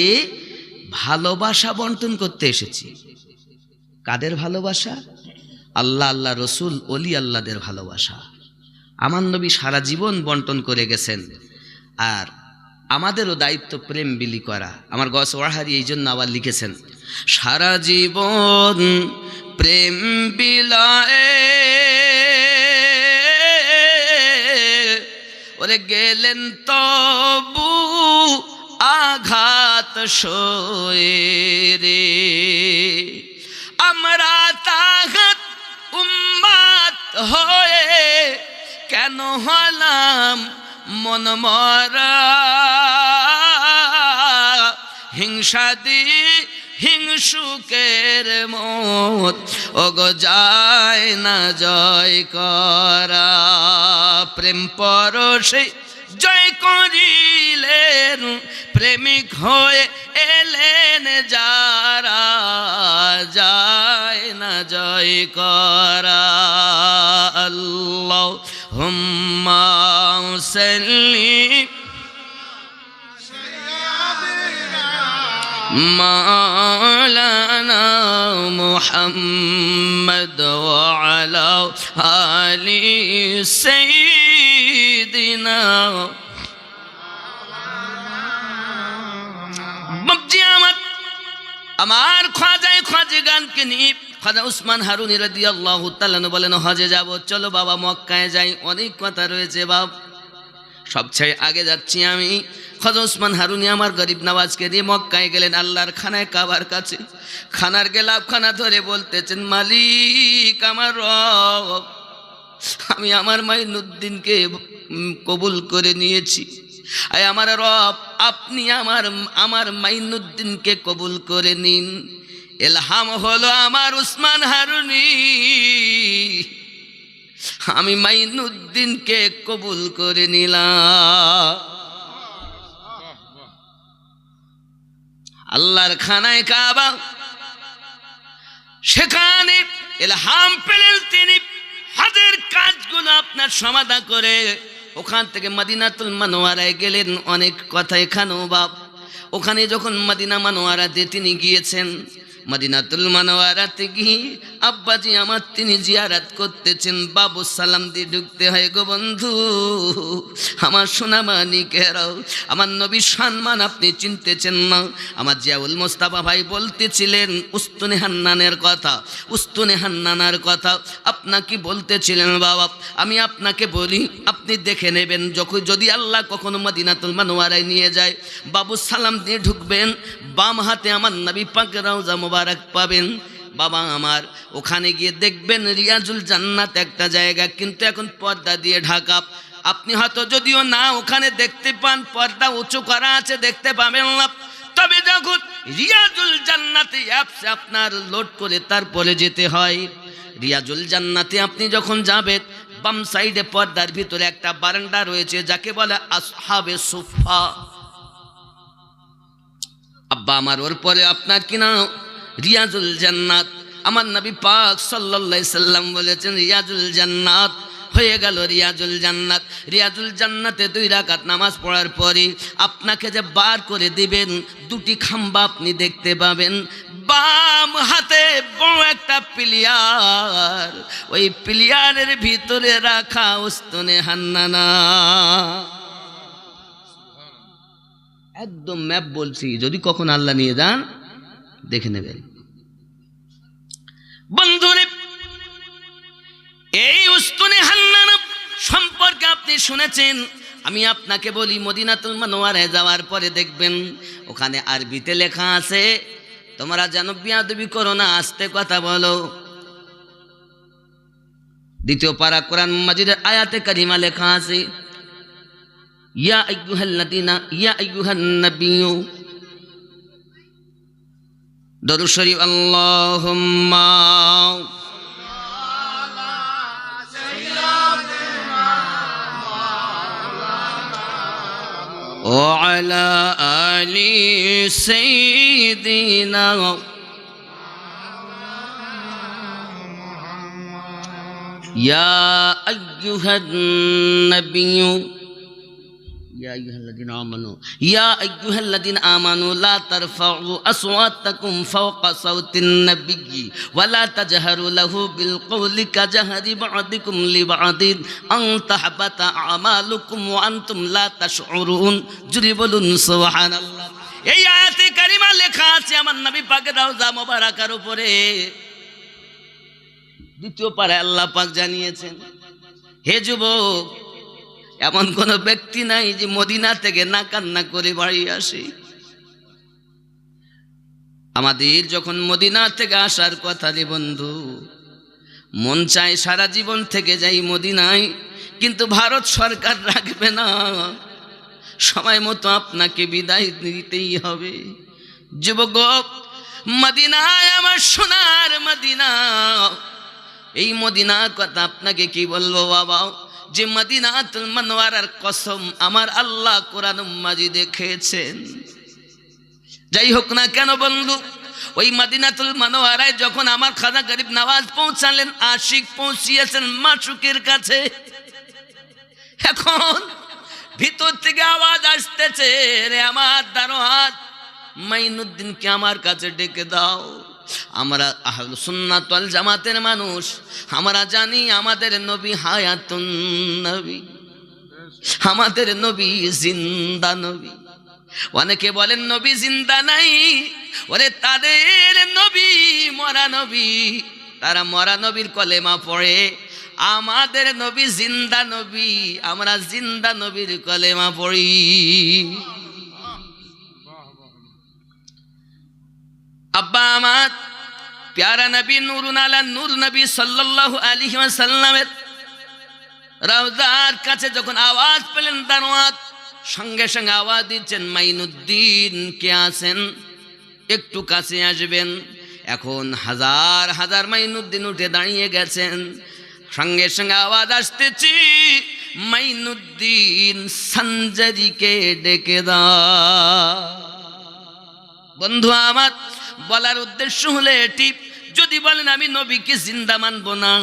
ভালোবাসা বন্টন করতে এসেছি। কাদের ভালোবাসা? আল্লাহ, আল্লাহ রসুল, অলি আল্লাহদের ভালোবাসা। আমার নবী সারা জীবন বন্টন করে গেছেন, আর আমাদেরও দায়িত্ব প্রেম বিলি করা। আমার গস ওয়াহারি এই জন্য আবার লিখেছেন, সারা জীবন প্রেম বিলায়ে ওরে গেলেন তবু আঘাত সয়ে রে, আমরা তাহাত উম্মাত হয়ে কেন হলাম মন মরা, হিংসা দি হিংসুকের মত ওগো যায় না জয় করা, প্রেম পরশে জয় করিলেন প্রেমিক হয়ে এলেন যারা, যায় না জয় করা। আল্লাহুম্মা সাল্লি মাওলানা মুহাম্মদ ওয়া আলা আলি সাইয়্যিদিনা। আমার খাজাগানকে নিয়ে খাজা উসমান হারুনি রাদিয়াল্লাহু তাআলা বলেন, হজে যাব, চলো বাবা মক্কায় যাই। অনেক কথা রয়েছে বাপ, সবচেয়ে আগে যাচ্ছি আমি। খাজা উসমান হারুনি আমার গরিব নওয়াজকে নিয়ে মক্কায় গেলেন, আল্লাহর খানায় কাবার কাছে। খানার গেলাফখানা ধরে বলতেছেন, মালিক আমার রব, আমি আমার মাইনুদ্দিনকে কবুল করে নিয়েছি, আয় আমার রব, আপনি আমার মাইনুদ্দিনকে কবুল করে নিন। ইলহাম হলো আমার উসমান হারুনি, আমি মাইনুদ্দিনকে কবুল করে নিলাম। আল্লাহর খানায় কাবা, সেখানে ইলহাম পেলেন তিনি হজের কাজগুলো আপনার সমাধা করে ওখান থেকে মদিনাতুল মানওয়ারায় গেলেন। অনেক কথা এখানেও বাপ, ওখানে যখন মদিনা মানওয়ারাতে তিনি গিয়েছেন, মদিনাতুল মানওয়ারাতে গিয়ে আব্বাজি আমার তিনি জিয়ারাত করতেছেন। বাবু সালাম দিয়ে ঢুকতে হয় গো বন্ধু, আমার সোনামানিকেরাও, আমার নবীর সম্মান আপনি চিনতেছেন না। আমার জিয়াউল মোস্তাফা ভাই বলতেছিলেন উস্তুনে হান্নানের কথা, উস্তুনে হান্নানার কথা আপনাকে বলতেছিলেন বাবা। আমি আপনাকে বলি, আপনি দেখে নেবেন, যখন যদি আল্লাহ কখনো মদিনাতুল মানওয়ারায় নিয়ে যায়, বাবু সালাম দিয়ে ঢুকবেন, বাম হাতে আমার নবী পাকের রওজা মোবারক পাবেন। বাবা আমার, ওখানে গিয়ে দেখবেন রিয়াজুল জান্নাত একটা জায়গা, কিন্তু এখন পর্দা দিয়ে ঢাকা। আপনি হয়তো যদিও না ওখানে দেখতে পান, পর্দা উঁচু করা আছে, দেখতে পাবেন না। তবে যখন রিয়াজুল জান্নাতে অ্যাপসে আপনার লোড করে তারপরে যেতে হয়, রিয়াজুল জান্নাতে আপনি যখন যাবেন, বাম সাইডে পর্দার ভিতরে একটা বারান্দা রয়েছে, যাকে বলে আসহাবে সুফা। আব্বা আমার, ওর পরে আপনার কিনা রিয়াজুল জান্নাত। আমার নবী পাক সাল্লাল্লাহু আলাইহি সাল্লাম বলেছেন রিয়াজুল জান্নাত হয়ে গেল রিয়াজুল জান্নাত। রিয়াজুল জান্নাতে 2 রাকাত নামাজ পড়ার পরে আপনাকে যে বার করে দিবেন, 2টি খাম্বা আপনি দেখতে পাবেন। বাম হাতে বড় একটা প্লেয়ার, ওই প্লেয়ারের ভিতরে রাখা উস্তুনে হান্নানা। একদম ম্যাপ বলছি, যদি কখন আল্লাহ নিয়ে যান দেখে নেবেন। বন্ধুরে, এই উস্তুনে হান্নানা সম্পর্কে আপনি শুনেছেন। আমি আপনাকে বলি, মদিনাতুল মানওয়ারায় যাওয়ার পরে দেখবেন ওখানে আরবিতে লেখা আছে, তোমরা যেন বিয়াদবি করো না, আস্তে কথা বলো। 2 পারা কোরআন মাজিদের আয়াতে কারিমা লেখা আছে, ইয়া আইয়ুহান নাবিয়্যু, দরুদ শরীফ, আল্লাহুম্মা ওয়া আলা আলি সাইয়্যিদিনা ইয়া আইয়ুহান নাবিয়্যু يا أيها الذين آمنوا لا ترفعوا أصواتكم فوق صوت النبي ولا تجهروا له بالقول كجهر بعضكم لبعض أن تحبط أعمالكم وأنتم لا تشعرون। জোরে বলুন সুবহানাল্লাহ। এই আয়াতে কারিমা লেখা আছে আমার নবী পাকের রওজা মোবারকের উপরে। 2 পারায় আল্লাহ পাক জানিয়েছেন, হে যুবক, এমন কোন ব্যক্তি নাই যে মদিনা থেকে না কান্না করে বাড়ি আসে। আমাদের যখন মদিনা থেকে আসার কথা রে বন্ধু, মন চায় সারা জীবন থেকে যাই মদিনায়, কিন্তু ভারত সরকার রাখবে না, সময় মতো আপনাকে বিদায় দিতেই হবে। যুবক, মদিনায় আমার সোনার মদিনা, এই মদিনার কথা আপনাকে কি বলবো বাবা, যে মদিনাতুল মানওয়ারার কসম আমার আল্লাহ কোরআন মাজিদে খেয়েছেন। যাই হোক না কেন বন্ধু, ওই মদিনাতুল মানওয়ারায় যখন আমার খাজা গরিব নওয়াজ পৌঁছালেন, আশিক পৌঁছিয়েছেন মাশুকের কাছে। এখন ভিতর থেকে আওয়াজ আসতেছে, রে আমার দারোয়ান মাইনুদ্দিনকে আমার কাছে ডেকে দাও। আমরা আহলুস সুন্নাত ওয়াল জামাতের মানুষ, আমরা জানি আমাদের নবী হায়াতুন নবী, আমাদের নবী জিন্দা নবী। অনেকে বলেন নবী জিন্দা নাই, ওরে তাদের নবী মরা নবী, তারা মরা নবীর কলেমা পড়ে। আমাদের নবী জিন্দা নবী, আমরা জিন্দা নবীর কলেমা পড়ি। আব্বা আমার প্যারা নবী নূরুন আলা নূর নবী সাল্লাল্লাহু আলাইহি ওয়াসাল্লামের রওজার কাছে যখন আওয়াজ পেলেন দারওয়াত, সঙ্গে সঙ্গে আওয়াজ দিচ্ছেন, মাইনুদ্দিন কে আছেন, একটু কাছে আসবেন। এখন হাজার হাজার মাইনুদ্দিন উঠে দাঁড়িয়ে গেছেন। সঙ্গে সঙ্গে আওয়াজ আসতেছি, মাইনুদ্দিন সঞ্জারিকে ডেকে দাও। বন্ধু আমার, বলার উদ্দেশ্য হলো এটি, যদি বলেন আমি নবীকে জিন্দা মানব না,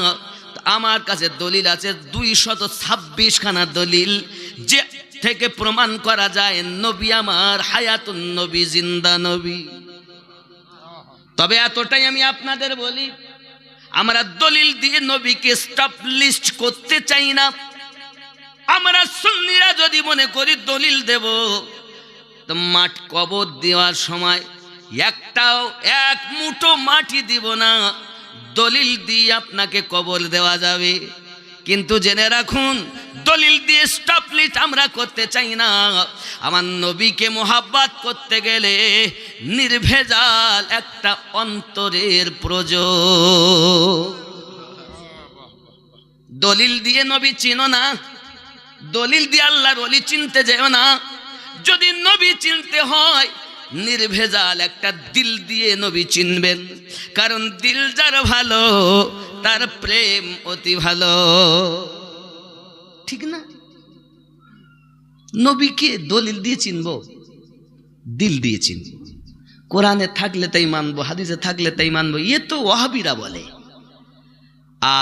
আমার কাছে দলিল আছে 226 খানা দলিল, যে থেকে প্রমাণ করা যায় নবী আমার হায়াতুন নবী, জিন্দা নবী। তবে এতটাই আমি আপনাদের বলি, আমরা দলিল দিয়ে নবীকে স্টাবলিশ করতে চাই না। আমরা সুন্নিরা যদি মনে করি দলিল দেব, তো মাঠ কবর দেওয়ার সময় এক মুঠো মাটি দিব না, দলিল দিয়ে আপনাকে কবর দেওয়া যাবে। কিন্তু জেনে রাখুন, দলিল দিয়ে স্টাবলিশ আমরা করতে চাই না। আমার নবীকে মোহাব্বত করতে গেলে নির্ভেজাল একটা অন্তরের প্রয়োজন। দলিল দিয়ে নবী চিনো না, দলিল দিয়ে আল্লাহর ওলি চিনতে যেও না। যদি নবী চিনতে হয়, নির্ভেজাল একটা দিল দিয়ে নবী চিনবেন, কারণ দিল যার ভালো তার প্রেম অতি ভালো, ঠিক না? নবীকে দলিল দিয়ে চিনবো, দিল দিয়ে চিনবো। কোরআনে থাকলে তাই মানবো, হাদিসে থাকলে তাই মানবো, এ তো ওয়াহাবিরা বলে।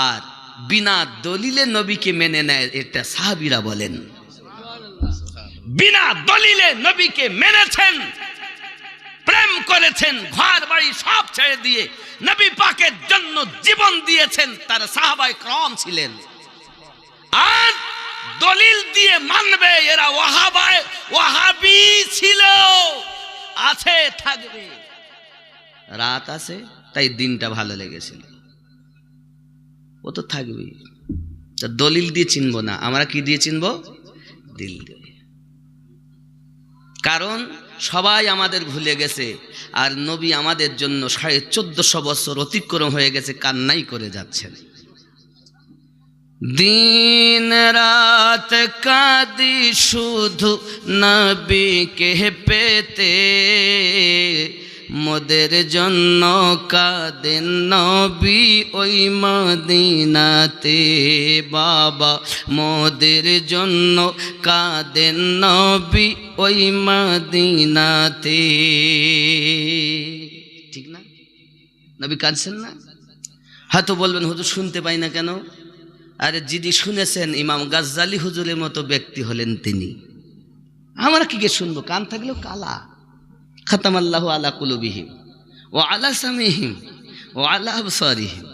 আর বিনা দলিলে নবীকে মেনে নেয়, এটা সাহাবীরা বলেন। বিনা দলিলে নবীকে মেনেছেন, প্রেম করেছেন, ঘর বাড়ি সব ছেড়ে দিয়ে নবী পাকের জন্য জীবন দিয়েছেন, তার সাহাবায়ে کرام ছিলেন। আর দলিল দিয়ে মানবে, এরা ওয়াহাবি ছিল, আছে, থাকবে। রাত আছে তাই দিনটা ভালো লেগেছিল, ও তো থাকবে। দলিল দিয়ে চিনবো না, আমরা কি দিয়ে চিনবো? দিল দিয়ে। কারণ সবাই আমাদের ভুলে গেছে, আর নবী আমাদের জন্য 1450 বছর অতিক্রম হয়ে গেছে, কান্নাই করে যাচ্ছেন। দিন রাত কাঁদি শুধু নবীকে পেতে, মোদের জন্য কাঁদেন নবী ওই মদিনাতে। বাবা মোদের জন্য কাঁদেন নবী ওই মদিনাতে, ঠিক না? নবী কাঁদছেন না? হয়তো বলবেন হুজুর শুনতে পাই না কেন? আরে যিনি শুনেছেন, ইমাম গাজ্জালি হুজুরের মতো ব্যক্তি হলেন তিনি। আমরা কি গে শুনবো? কান থাকলেও কালা। খাতামাল্লাহু আলা কুলুবিহিম ওয়া আলা সামিহিম ওয়া আলা আবসারিহিম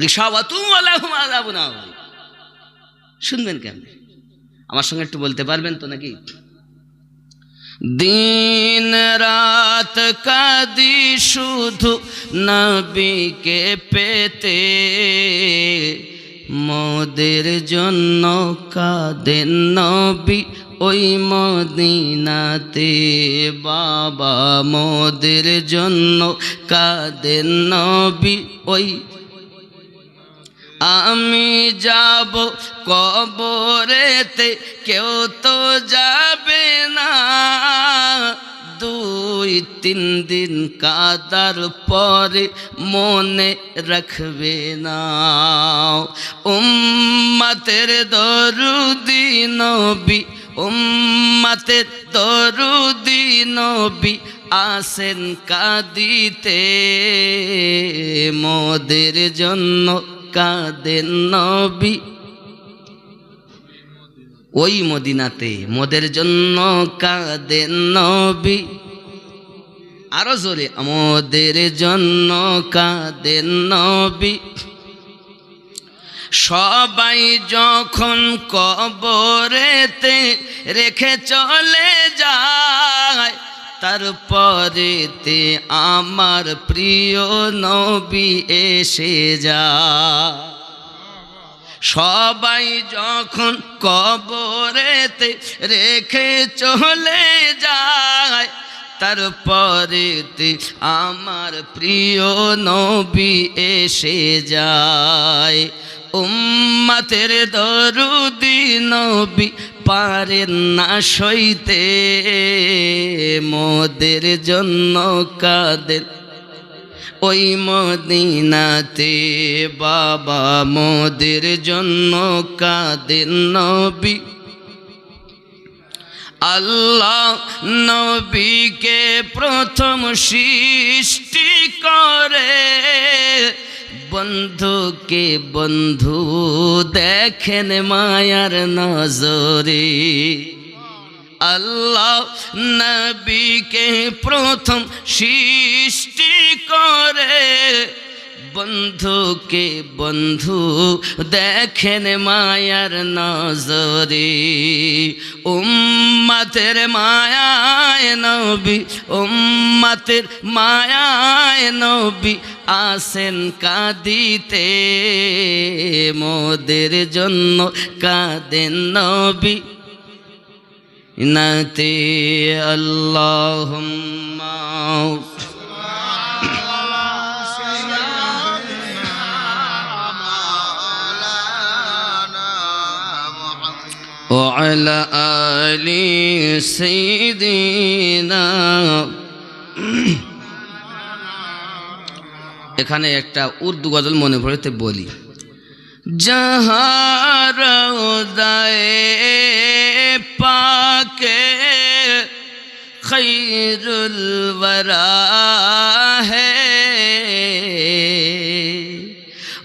গিশাওয়াতুন ওয়া লাহুম আযাবুন আযীম। শুনবেন কেমন? আমার সঙ্গে একটু বলতে পারবেন তো নাকি? দিন রাত কাঁদি শুধু নবীকে পেতে, মোদের জন্য কাঁদেন নবী ওই মদিনাতে। বাবা মোদের জন্য কাঁদেন নবী ওই। আমি যাব কবরেতে, কেউ তো যাবে না, 2-3 দিন কাদার পরে মনে রাখবে না। উম্মতের দরুদি নবী, উম্মতের দরুদি নবী আসেন কাঁদিতে, মোদের জন্য কাঁদেন নবী ওই মদিনাতে। মোদের জন্য কাঁদেন নবী, আরো জোরে, মোদের জন্য কাঁদেন নবী। সবাই যখন কবরেতে রেখে চলে যায়, তারপরেতে আমার প্রিয় নবী এসে যায়। সবাই যখন কবরেতে রেখে চলে যায়, তারপরেতে আমার প্রিয় নবী এসে যায়। উম্মতের দরুদি নবী পারেন না সইতে, মোদের জন্য কাঁদেন ওই মদিনাতে বাবা, মোদের জন্য কাঁদেন নবী। আল্লাহ নবীকে প্রথম সৃষ্টি করে, বন্ধুকে বন্ধু দেখেন মায়ার নজরে। আল্লাহ নবীকে প্রথম সৃষ্টি করে, বন্ধুকে বন্ধু দেখেন মায়ার নজরে। উম্মতের মায়ায় নবী, উম্মতের মায়ায় নবী আসেন কাঁদিতে, মোদের জন্য কাঁদেন নবী নাতে। আল্লাহুম্মা وعلى آل سيدنا। এখানে একটা উর্দু গজল মনে পড়েতে বলি। जहाँ रौज़ाए पाके खैरुल वरा है,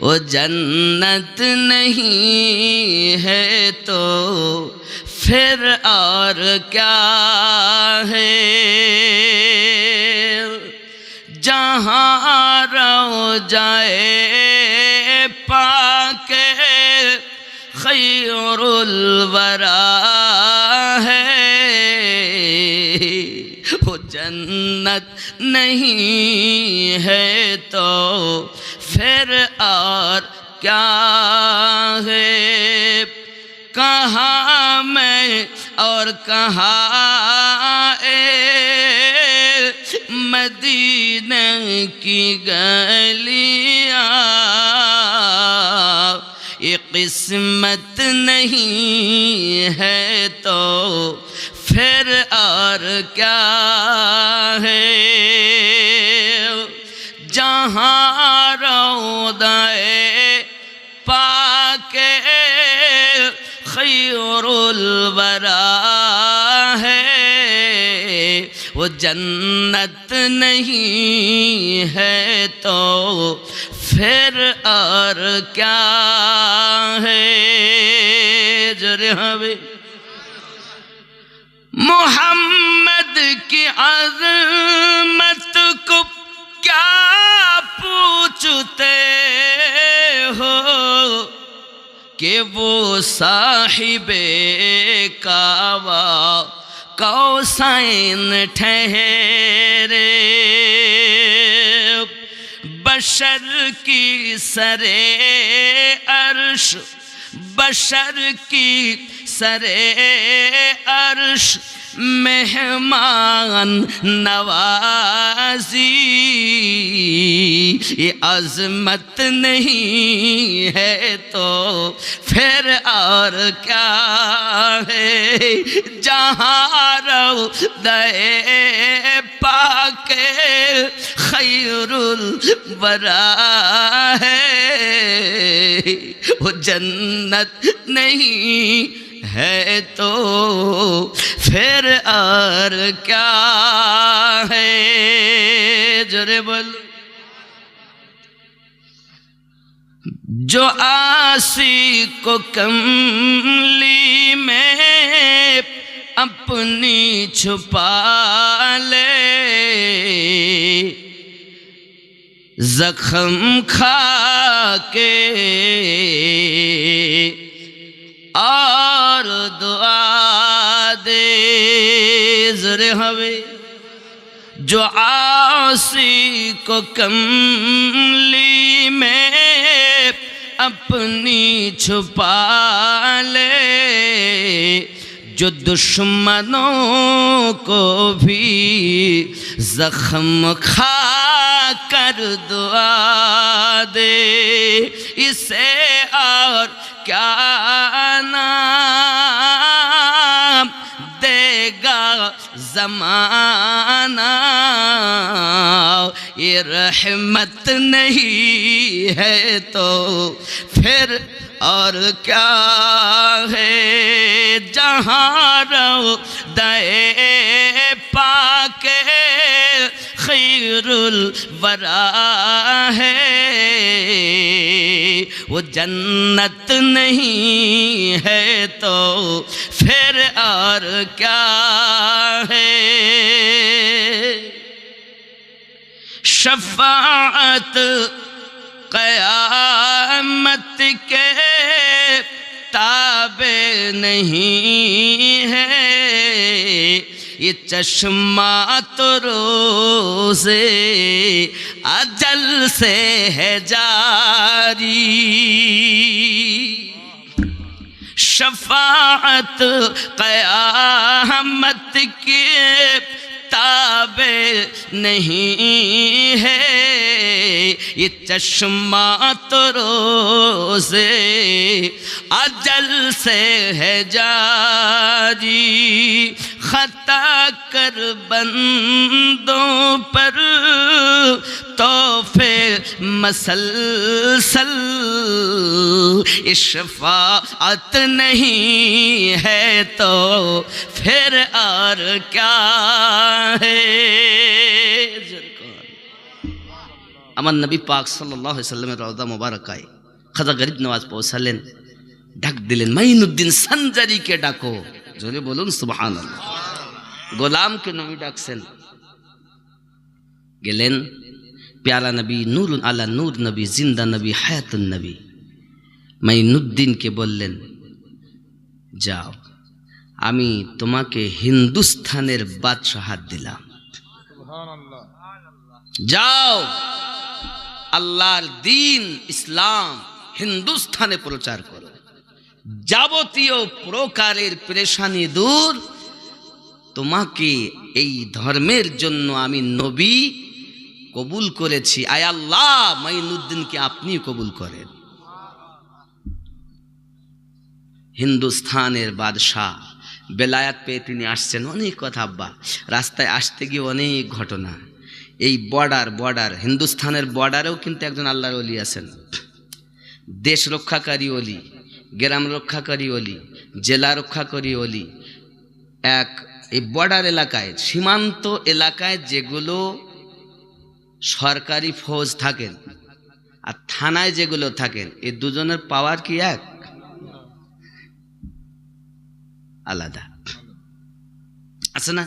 वो जन्नत नहीं है तो फिर और क्या है। जहाँ रौज़ाए पाके खैरुल वरा है, वो जन्नत नहीं है तो फिर और क्या है। कहाँ मैं और कहाँ मदीने की गलियाँ, ये किस्मत नहीं है तो फिर और क्या है। जहाँ रौज़ाए पाके खैरुल वरा है, वो जन्नत नहीं है तो फिर और क्या है। जरे हवे मोहम्मद की अज़मत को क्या पूछते हो, कि वो साहिबे कावा कौसैन ठहरे। बशर की सरे अर्श, बशर की सरे अर्श मेहमान नवाजी, ये अज़मत नहीं है तो फिर और क्या है। जहाँ रौज़ाए पाके खैरुल वरा है, वो जन्नत नहीं है तो फिर और क्या है। जोरे बोलो। जो आसी को कमली में अपनी छुपा ले, जख्म खा के और दुआ दे। ज़रे हवे जो आसी को कमली में अपनी छुपा ले, जो दुश्मनों को भी जख्म खा कर दुआ दे, इसे और क्या नाज जमाना, ये रहमत नहीं है तो फिर और क्या है। जहाँ रौज़े पाके खैरुल वरा है, वो जन्नत नहीं है तो फिर और क्या है। शफाअत क़यामत के ताबे नहीं है, ये चश्मा तो रोज़े अजल से है जारी। शफाअत क़यामत के ताबे नहीं है, ये चश्मा तो रोज़े अजल से है जारी। खता कर बंदों पर तोहफे मसलसल, शफाअत नहीं है तो फिर और क्या है। আমার নবী পাক সাল্লাল্লাহু আলাইহি সাল্লামের রওজা মোবারকায় খাজা গরিব নওয়াজ পৌঁছালেন, ডাক দিলেন মাইনুদ্দিন সানজারিকে ডাকো। জোরে বলুন সুবহানাল্লাহ। গোলামকে নবী ডাকছেন, গেলেন প্যারা নবী নূরুন আলা নূর নবী, জিন্দা নবী, হায়াতুন নবী। মাইনুদ্দিনকে বললেন, যাও আমি তোমাকে হিন্দুস্তানের বাদশাহাত দিলাম, যাও আল্লাহর দ্বীন ইসলাম হিন্দুস্তানে প্রচার করো, যাবতীয় প্রকারের পেরেশানি দূর। তোমাকে এই ধর্মের জন্য আমি নবী কবুল করেছি, আয় আল্লাহ মাইনুদ্দিনকে আপনি কবুল করেন। হিন্দুস্তানের বাদশাহ বেলায়াত পেয়ে তিনি আসছেন। অনেক কথা আব্বা, রাস্তায় আসতে গিয়ে অনেক ঘটনা। এই বর্ডার হিন্দুস্তানের বর্ডারেও কিন্তু একজন আল্লাহর ওলি আছেন, দেশ রক্ষাকারী ওলি, গ্রাম রক্ষাকারী ওলি, জেলা রক্ষাকারী ওলি। এক এই বর্ডার এলাকায়, সীমান্ত এলাকায় যেগুলো সরকারি ফৌজ থাকেন আর থানায় যেগুলো থাকেন, এই দুজনের পাওয়ার কি এক? আলাদা আছে না?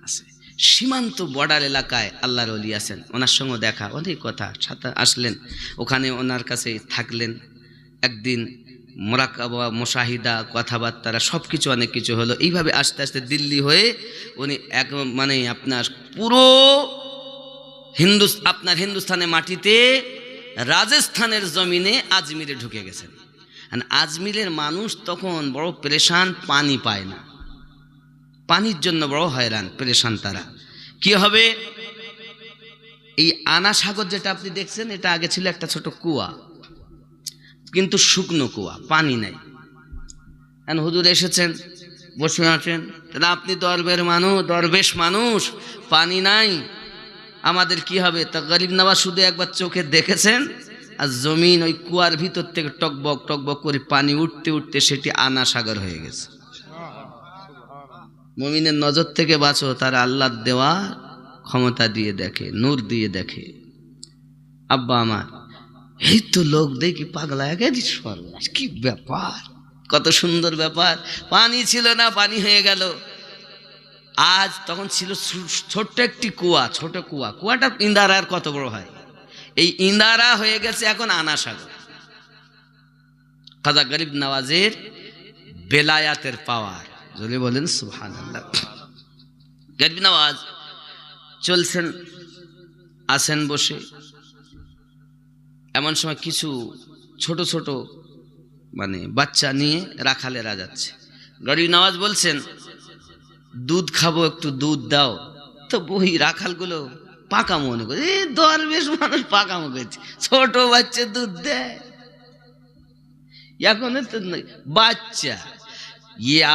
আছে। সীমান্ত বর্ডার এলাকায় আল্লাহর ওলি আছেন, ওনার সঙ্গে দেখা, অনেক কথা। সাথে আসলেন, ওখানে ওনার কাছে থাকলেন। একদিন মোরাকাবা, মুশাহিদা, কথাবার্তা, সব কিছু অনেক কিছু হলো। এইভাবে আস্তে আস্তে দিল্লি হয়ে উনি এক মানে আপনার পুরো আপনার হিন্দুস্তানের মাটিতে রাজস্থানের জমিনে আজমিরে ঢুকে গেছেন। আজমিরের মানুষ তখন বড় পেরেশান, পানি পায় না, পানির জন্য বড় হয়রান পেরেশান তারা। কি হবে? এই আনা সাগর যেটা আপনি দেখছেন, এটা আগে ছিল একটা ছোট কুয়া, কিন্তু শুকনো কুয়া, পানি নাই। হুজুর এসেছেন, বসে আছেন, তাহলে আপনি দরবেশ মানুষ, পানি নাই, আমাদের কি হবে? তা গরিব নওয়াজ শুধু একবার চোখে দেখেছেন, আর জমিন ওই কুয়ার ভিতর থেকে টকবক টকবক করে পানি উঠতে উঠতে সেটি আনা সাগর হয়ে গেছে। মুমিনের নজর থেকে বাঁচো, তারা আল্লাহর দেওয়া ক্ষমতা দিয়ে দেখে, নূর দিয়ে দেখে। আব্বা আমার, এই তো লোক দেখি পাগলা গেছি, সর্বনাশ, কি ব্যাপার, কত সুন্দর ব্যাপার। পানি ছিল না, পানি হয়ে গেল। আজ তখন ছিল ছোট্ট একটি কুয়া, ছোট কুয়া, কুয়াটা ইন্দারার কত বড় হয়, এই ইন্দারা হয়ে গেছে এখন আনা সাগর। খাজা গরিব নওয়াজের বেলায়াতের পাওয়ার, যদি বলেন সুবহানাল্লাহ। গরিব নওয়াজ চলছেন, আসেন বসে, এমন সময় কিছু ছোট ছোট মানে বাচ্চা নিয়ে রাখালেরা যাচ্ছে। গরিব নওয়াজ বলছেন, দুধ খাবো, একটু দুধ দাও। তো বই রাখালগুলো পাকা মনে করে, দরবেশ মানুষ পাকামো করছে, ছোট বাচ্চা দুধ দেয়। এখন তো বাচ্চা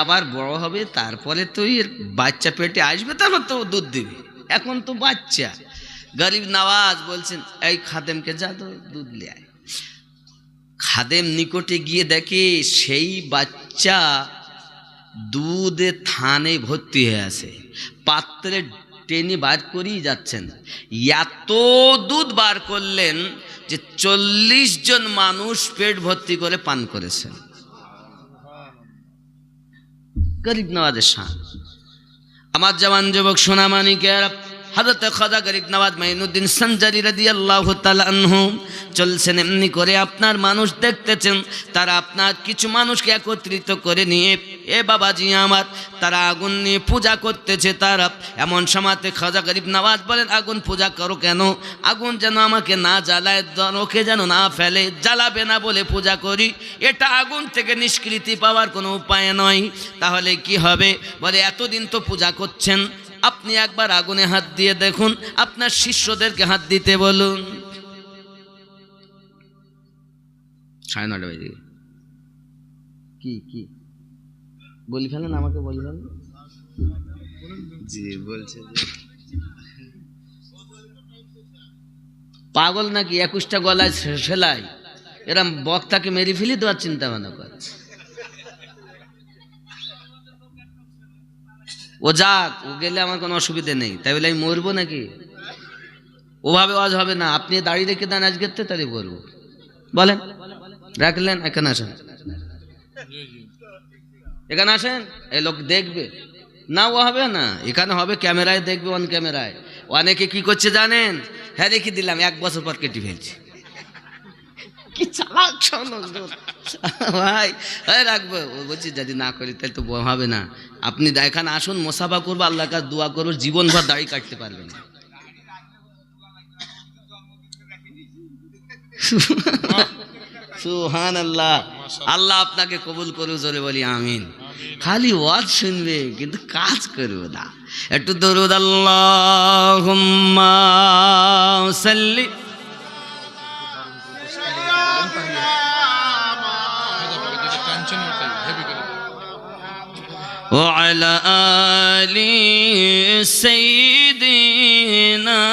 আবার বড় হবে, তারপরে তো এর বাচ্চা পেটে আসবে, তারপর তো দুধ দিবে, এখন তো বাচ্চা। গরিব নওয়াজ বলছেন এই খাদেমকে যা তো দুধ লে আয়। খাদেম নিকটে গিয়ে দেখে সেই বাচ্চা দুধে থানে ভর্তি হয়ে আছে, পাত্রে টেনে বার করেই যাচ্ছেন। এত দুধ বার করলেন যে 40 জন মানুষ পেট ভর্তি করে পান করেছেন। গরিব নওয়াজের শান। আমার জওয়ান যুবক সোনামানিকের, হযরত খাজা গরিব নওয়াজ মাইনুদ্দিন সঞ্জারি রাদিয়াল্লাহু তাআলা আনহু চলছেন এমনি করে, আপনার মানুষ দেখতেছেন, তারা আপনার কিছু মানুষকে একত্রিত করে নিয়ে, এ বাবাজি আমার, তারা আগুন নিয়ে পূজা করতেছে। তারা এমন সময়তে খাজা গরিব নওয়াজ বলেন, আগুন পূজা করো কেন? আগুন যেন আমাকে না জ্বালায়, নরকে যেন না ফেলে, জ্বালাবে না বলে পূজা করি। এটা আগুন থেকে নিষ্কৃতি পাওয়ার কোনো উপায় নয়। তাহলে কি হবে? বলে এতদিন তো পূজা করছেন, আপনি একবার আগুনে হাত দিয়ে দেখুন, আপনার শিষ্যদেরকে হাত দিতে বলুন। 9:30 বাজে। কি বলি ফেলেন, আমাকে বলি ফেলেন। জি বলছে পাগল নাকি, 21টা গলায় সেলাই, এরম বক্তাকে মেরে ফেলি দেওয়ার চিন্তা ভাবনা করছে। ও যাক, ও গেলে আমার কোনো অসুবিধা নেই, তাই বলে আমি মরবো নাকি? ওভাবে ওয়াজ হবে না। আপনি দাঁড়িয়ে রেখে দেন আজকে, তাহলে বলবো। বলেন, রাখলেন, এখানে আসেন, এখানে আসেন, এই লোক দেখবে না, ও হবে না, এখানে হবে, ক্যামেরায় দেখবে, অন ক্যামেরায়। অনেকে কি করছে জানেন? হ্যাঁ রেখে দিলাম, 1 বছর পর কেটে ফেলছি। কি চালাক ভাই, রাখবো। ও বলছি যদি না করি তাহলে তো হবে না। আপনি এখানে আসুন, মোসাফা করবো, আল্লাহর কাছে দোয়া করবো, জীবনভর দাড়ি কাটতে পারবেন। সুবহানাল্লাহ। আল্লাহ আপনাকে কবুল করুক, জোরে বলি আমিন। খালি ওয়াজ শুনবে কিন্তু কাজ করবে না। একটু দরুদ আল্লাহুম্মা সাল্লি وعلى آل سيدنا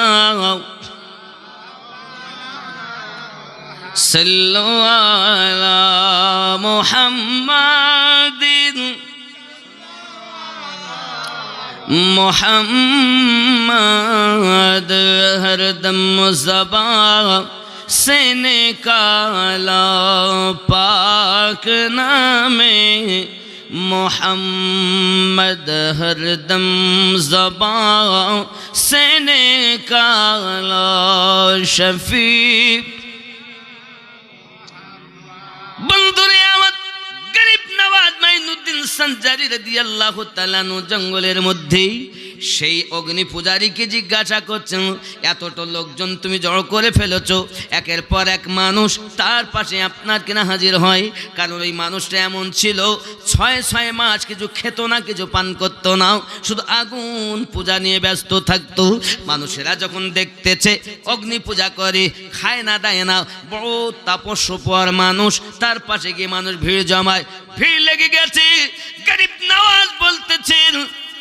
صلوا على محمد محمد ہر دم زبان سے نکالا پاک نام محمد ہر دم زبان سے نکالا شفیع বন্ধুরে আমার, গরিব নওয়াজ মাইনুদ্দিন সঞ্জারি রাদিয়াল্লাহু তাআলা আনহু জঙ্গলের মধ্যেই সেই অগ্নি পূজারীকে জিজ্ঞাসা করছেন, এতটা লোকজন তুমি জড়ো করে ফেলেছো, একের পর এক মানুষ তার পাশে আপনার কিনা হাজির হয়। কারণ ওই মানুষটা এমন ছিল, 6 মাস কিছু খেত না, কিছু পান করতো না, শুধু আগুন পূজা নিয়ে ব্যস্ত থাকতো। মানুষেরা যখন দেখতেছে অগ্নি পূজা করে, খায় না দায় না, বড় তাপস্যপর মানুষ, তার পাশে গিয়ে মানুষ ভিড় জমায়, ভিড় লেগে গেছে। গরিব নওয়াজ বলতেছেন,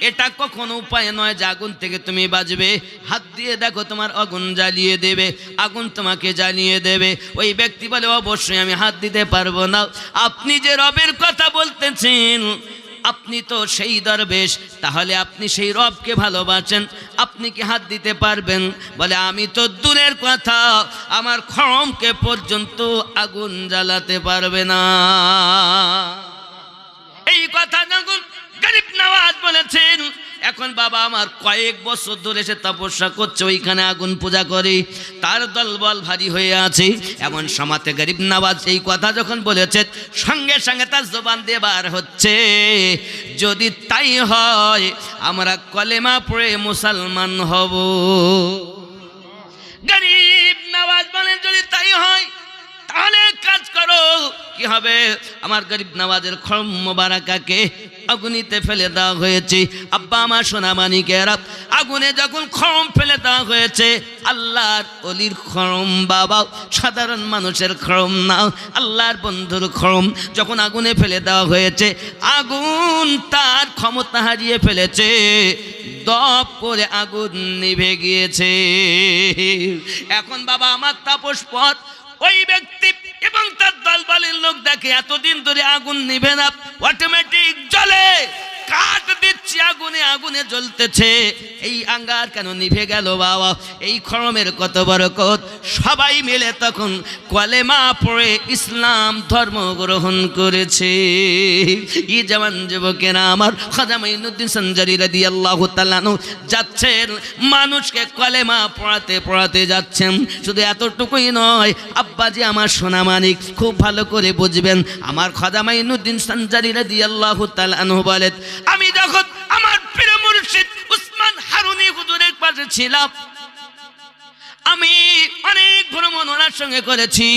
এটা কখনো উপায় নয় যে আগুন থেকে তুমি বাঁচবে। হাত দিয়ে দেখো, তোমার আগুন জ্বালিয়ে দেবে, আগুন তোমাকে জ্বালিয়ে দেবে। ওই ব্যক্তি বলে, অবশ্যই আমি হাত দিতে পারবো না। আপনি যে রবের কথা বলতেছেন, আপনি তো সেই দরবেশ, তাহলে আপনি সেই রবকে ভালোবাসেন, আপনি কি হাত দিতে পারবেন? বলে, আমি তো দূরের কথা, আমার খড়মকে পর্যন্ত আগুন জ্বালাতে পারবে না। এই কথা যখন গরিব নওয়াজ বলেছেন, এখন বাবা আমার কয়েক বছর ধরে সে তপস্যা করছে, ওইখানে আগুন পূজা করে, তার দলবল ভারী হয়ে আছে। এমন সময়তে গরিব নওয়াজ এই কথা যখন বলেছে, সঙ্গে সঙ্গে তার জবান দিয়ে বার হচ্ছে, যদি তাই হয় আমরা কলেমা পড়ে মুসলমান হব। গরিব নওয়াজ বলেন, যদি তাই হয় তাহলে কাজ করো, কি হবে? আমার গরিব নওয়াজের খড়ম মোবারকাকে আগুনিতে ফেলে দেওয়া হয়েছে। আব্বা আমার সোনা মানিকেরা, আগুনে যখন খড়ম ফেলে দেওয়া হয়েছে, আল্লাহর ওলির খড়ম বাবা, সাধারণ মানুষের খড়ম না, আল্লাহর বন্ধুর খড়ম যখন আগুনে ফেলে দেওয়া হয়েছে, আগুন তার ক্ষমতা হারিয়ে ফেলেছে, দপ করে আগুন নিভে গিয়েছে। এখন বাবা আমার তাপস পথ ওই ব্যক্তি এবং তার দলবলের লোক দেখে এতদিন ধরে আগুন নিভে না, অটোমেটিক জ্বলে, কাঠ দিচ্ছি আগুনে, আগুনে জ্বলতেছে, এই আঙ্গার কেন নিভে গেল বাবা? এই খড়মের কত বরকত! সবাই মিলে তখন কলেমা পড়ে ইসলাম ধর্ম গ্রহণ করেছে। ই জওয়ান যুবকেরা আমার, খাজা মাইনুদ্দিন সঞ্জারি রাদিয়াল্লাহু তাআলা আনহু যাচ্ছেন, মানুষকে কলেমা পড়াতে পড়াতে যাচ্ছেন। শুধু এতটুকুই নয়, আব্বাজি আমার সোনা মানিক খুব ভালো করে বুঝবেন, আমার খাজা মাইনুদ্দিন সঞ্জারি রাদিয়াল্লাহু তাআলা আনহু বলেন, আমি যখন আমার প্রিয় মুর্শিদ উসমান হারুনি হুজুরের পাশে ছিলাম, আমি অনেক ভ্রমণ ওনার সঙ্গে করেছি।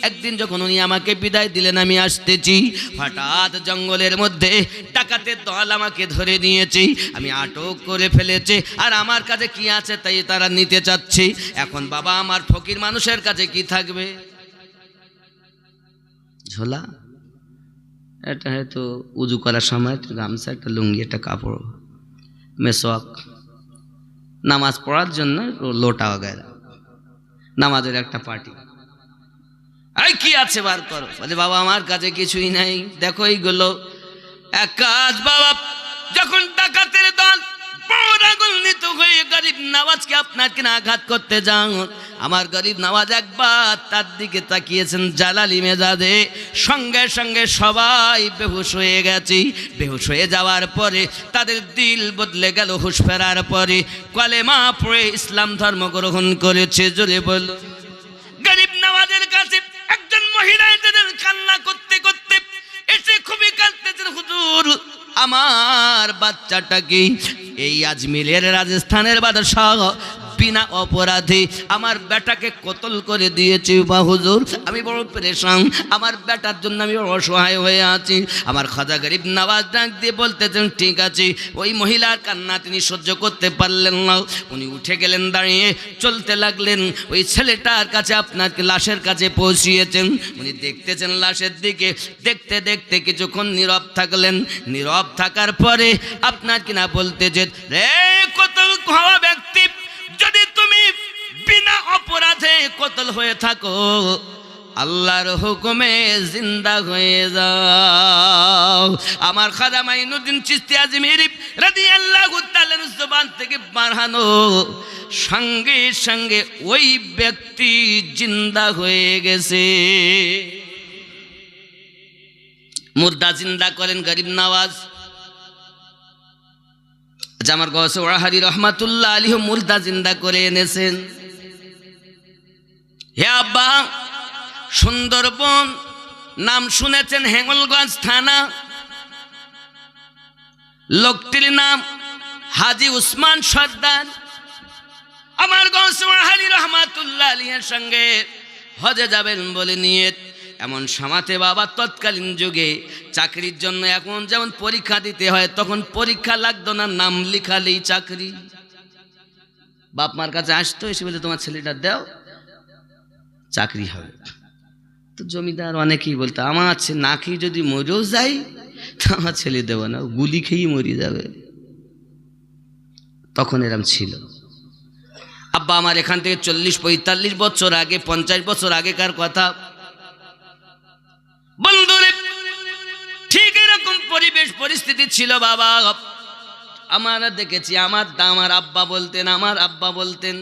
একদিন যখন উনি আমাকে বিদায় দিলেন, আমি আসতেছি, হঠাৎ জঙ্গলের মধ্যে ডাকাতের দল আমাকে ধরে নিয়েছে, আমি আটক করে ফেলেছে, আর আমার কাছে কি আছে তাই তারা নিতে চাচ্ছে। এখন বাবা আমার ফকির মানুষের কাছে কি থাকবে? ঝোলা, এটা হয়তো উজু করার সময় গামছা, একটা লুঙ্গি, একটা কাপড়, মেসওয়াক, নামাজ পড়ার জন্য লোটা वगैरह, নামাজের একটা পার্টি। এই কি আছে বার করো? বলে বাবা আমার কাছে কিছুই নাই, দেখো এইগুলো। এক কাজ বাবা, যখন ডাকাতের দল পরাগণিত হয়ে গরিব নওয়াজকে আপনার কিনা আঘাত করতে যান, আমার গরিব নওয়াজ একবার তার দিকে তাকিয়েছেন জালালি মেজাজে, সঙ্গে সঙ্গে সবাই বেহুশ হয়ে গেছে। বেহুশ হয়ে যাওয়ার পরে তাদের দিল বদলে গেল, হুঁশ ফেরার পরে কলেমা পড়ে ইসলাম ধর্ম গ্রহণ করেছে। জোরে বলো। গরিব নওয়াজের কাছে একজন মহিলা এসেছেন, কান্না করতে করতে এসে খুবই কাঁদতেছেন, হুজুর আমার বাচ্চাটাকে এই আজমিরের রাজস্থানের বাদশাহ বিনা অপরাধে আমার বেটাকে কতল করে দিয়েছে বা হুজুর, আমি বড় পেরেশান, আমার বেটার জন্য আমি অসহায় হয়ে আছি। আমার খাজা গরিব নওয়াজ ডাক দিয়ে বলতেছেন, ঠিক আছে। ওই মহিলার কান্না তিনি সহ্য করতে পারলেন না, উনি উঠে গেলেন, দাঁড়িয়ে চলতে লাগলেন, ওই ছেলেটার কাছে আপনাকে লাশের কাছে পৌঁছিয়েছেন। উনি দেখতেছেন লাশের দিকে, দেখতে দেখতে কিছুক্ষণ নীরব থাকলেন। নীরব থাকার পরে আপনার কিনা বলতেছেন, রে কতল হওয়া ব্যক্তি, যদি তুমি বিনা অপরাধে কতল হয়ে থাকো, আল্লাহর হুকুমে জিন্দা হয়ে যাও। আমার খাজা মাইনুদ্দিন চিশতি আজমিরি রাদিয়াল্লাহু তাআলা জবান থেকে বাড়ানো সঙ্গে সঙ্গে ওই ব্যক্তি জিন্দা হয়ে গেছে। মুর্দা জিন্দা করেন গরিব নওয়াজ। আমার গৌসে ওয়াহারি রহমাতুল্লাহ আলাইহি মুর্দা জিন্দা করে এনেছেন। হে আব্বা, সুন্দরবন নাম শুনেছেন, হেঙ্গলগঞ্জ থানা, লোকটির নাম হাজি উসমান সর্দার। আমার গৌসে ওয়াহারি রহমাতুল্লাহ আলাইহির সঙ্গে হজে যাবেন বলে নিয়ত। এমন সমাতে বাবা তৎকালীন যুগে চাকরির জন্য এখন যেমন পরীক্ষা দিতে হয়, তখন পরীক্ষা লাগতো না, নাম লিখালেই চাকরি। বাপ মার কাছে আসতো, এসে বলে তোমার ছেলেটা দাও, চাকরি হবে। তো জমিদার অনেকেই বলতো, আমার না খেয়ে যদি মরেও যাই তো আমার ছেলে দেবো না, গুলি খেয়েই মরে যাবে। তখন এরম ছিল। আব্বা আমার এখান থেকে 40-45 বছর আগে, 50 বছর আগেকার কথা বন্ধুরে, ঠিক এরকম পরিবেশ পরিস্থিতি ছিল বাবা। আমরা দেখেছি, আমার আব্বা বলতেন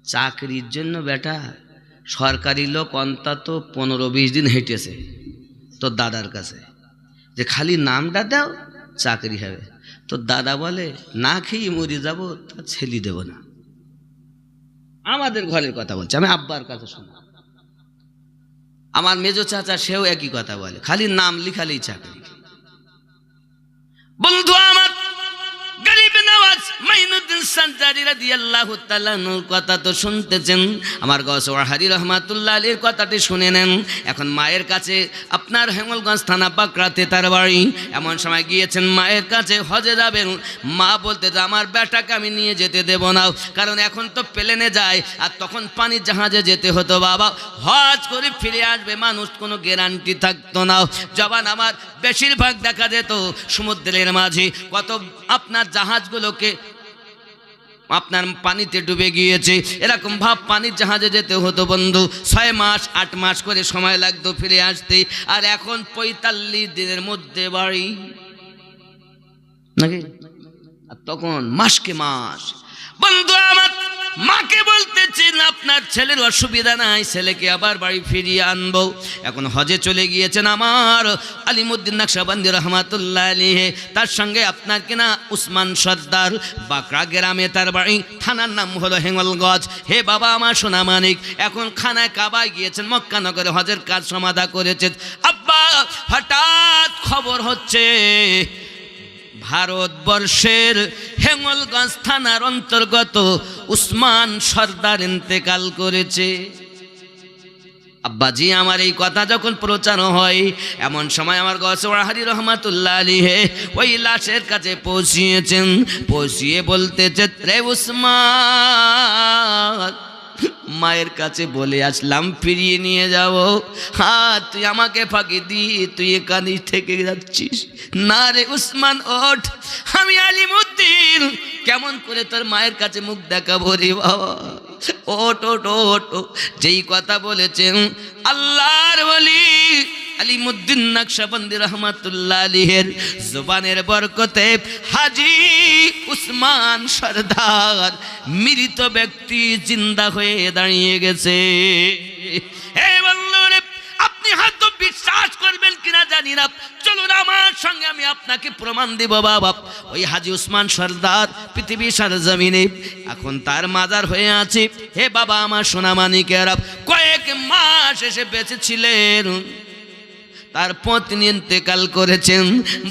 চাকরির জন্য বেটা সরকারি লোক অন্তত 15-20 দিন হেঁটেছে তোর দাদার কাছে, যে খালি নামটা দাও চাকরি হবে। তো দাদা বলে না খেয়ে মরে যাবো, তা ছেলে দেব না। আমাদের ঘরের কথা বলছে, আমি আব্বার কথা শুনি। আমার মেজো চাচা সেও একই কথা বলে, খালি নাম লিখালেই চাকরি। বন্ধু আমার গরিব নওয়াজ মাইনুদ্দিন সঞ্জারি রাদিয়াল্লাহু তাআলা আনহুর কথা তো শুনতেছেন, আমার গৌসওয়াহারি রহমাতুল্লাহ আলাইহির কথাটি শুনে নেন। এখন মায়ের কাছে, আপনার হেঙ্গলগঞ্জ থানা বাকরাতে তার বাড়ি, এমন সময় গিয়েছেন মায়ের কাছে, হজে যাবেন। মা বলতে যে আমার বেটাকে আমি নিয়ে যেতে দেব না, কারণ এখন তো প্লেনে যায়, আর তখন পানির জাহাজে যেতে হতো বাবা। হজ করে ফিরে আসবে মানুষ, কোনো গ্যারান্টি থাকতো না। জবান আমার বেশিরভাগ দেখা যেত সমুদ্রের মাঝে, কত আপনার জাহাজগুলোকে আপনার পানিতে ডুবে গিয়েছে, এরকম ভাব পানির জাহাজে যেতে হতো বন্ধু। 6 মাস 8 মাস করে সময় লাগতো ফিরে আসতে, আর এখন 45 দিনের মধ্যে বাড়ি নাকি, আর তখন মাসকে মাস। বন্ধু আমার, মাকে বলতেছেন আপনার ছেলের অসুবিধা নাই, ছেলেকে আবার বাড়ি ফিরিয়ে আনবো। এখন হজে চলে গিয়েছেন আমার আলিমুদ্দিন নকশবন্দি রহমাতুল্লাহ আলাইহি, তার সঙ্গে আপনার কিনা উসমান সর্দার, বাকরা গ্রামে তার বাড়ি, থানার নাম হলো হেঙ্গলগঞ্জ। হে বাবা আমার সোনা মানিক, এখন খানায় কাবায় গিয়েছেন, মক্কা নগরে হজের কাজ সমাধা করেছেন। আব্বা হঠাৎ খবর হচ্ছে ভারতবর্ষের হেঙ্গলগঞ্জ থানার অন্তর্গত উসমান সর্দার ইন্তেকাল করেছে। আব্বাজি আমার এই কথা যখন প্রচার হয়, এমন সময় আমার গৌসওয়াহারি রহমাতুল্লাহ আলাইহি ওই লাশের কাছে পৌঁছিয়েছেন, পৌঁছিয়ে বলতেছে রে উসমান, মায়ের কাছে বলে আসলাম ফিরিয়ে নিয়ে যাব, হ্যাঁ তুই আমাকে ফাঁকি দি তুই এখানে থেকে যাচ্ছিস না রে উসমান, ওঠ, আমি আলিমুদ্দিন কেমন করে তোর মায়ের কাছে মুখ দেখাবো রে বাবা, ওঠ ওঠ ওঠ। যেই কথা বলেছেন আল্লাহর ওলি আলিমুদ্দিন নকশবন্দি রহমাতুল্লাহ আলাইহির জবানের বরকতে হাজী উসমান সর্দার মৃত ব্যক্তি জিন্দা হয়ে দাঁড়িয়ে গেছে। হে বন্ধুরে, আপনি হয়তো বিশ্বাস করবেন কিনা জানি না, চলুন আমার সঙ্গে আমি আপনাকে প্রমাণ দেব বাবা। ওই হাজী উসমান সর্দার পৃথিবীর সরজমিনে এখন তার মাজার হয়ে আছে। হে বাবা আমার সোনা মানিকেরা, কয়েক মাস এসে বেঁচে ছিলেন, তারপর তিনি ইন্তেকাল করেছেন।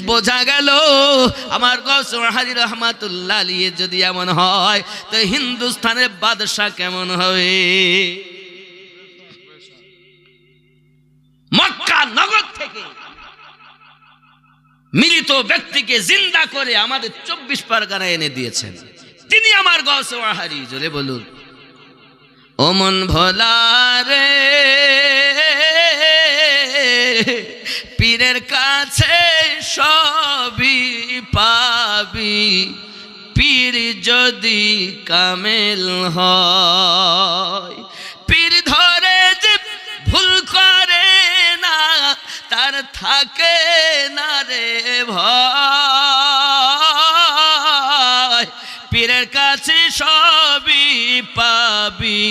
বোঝা গেল আমার গৌসওয়াহারি রহমাতুল্লাহ আলাইহি যদি এমন হয় তো হিন্দুস্তানের বাদশাহ কেমন হবে। মক্কা নগর থেকে মৃত ব্যক্তিকে জিন্দা করে আমাদের 24 পরগনা এনে দিয়েছেন তিনি আমার গৌসওয়াহারি। জোরে বলুন ও মন ভোলা রে, পীরের কাছে সবই পাবি, পীর যদি কামেল হয়, পীর ধরে যে ভুল করে না তার থাকে না রে ভয়, পীরের কাছে সবই পাবি,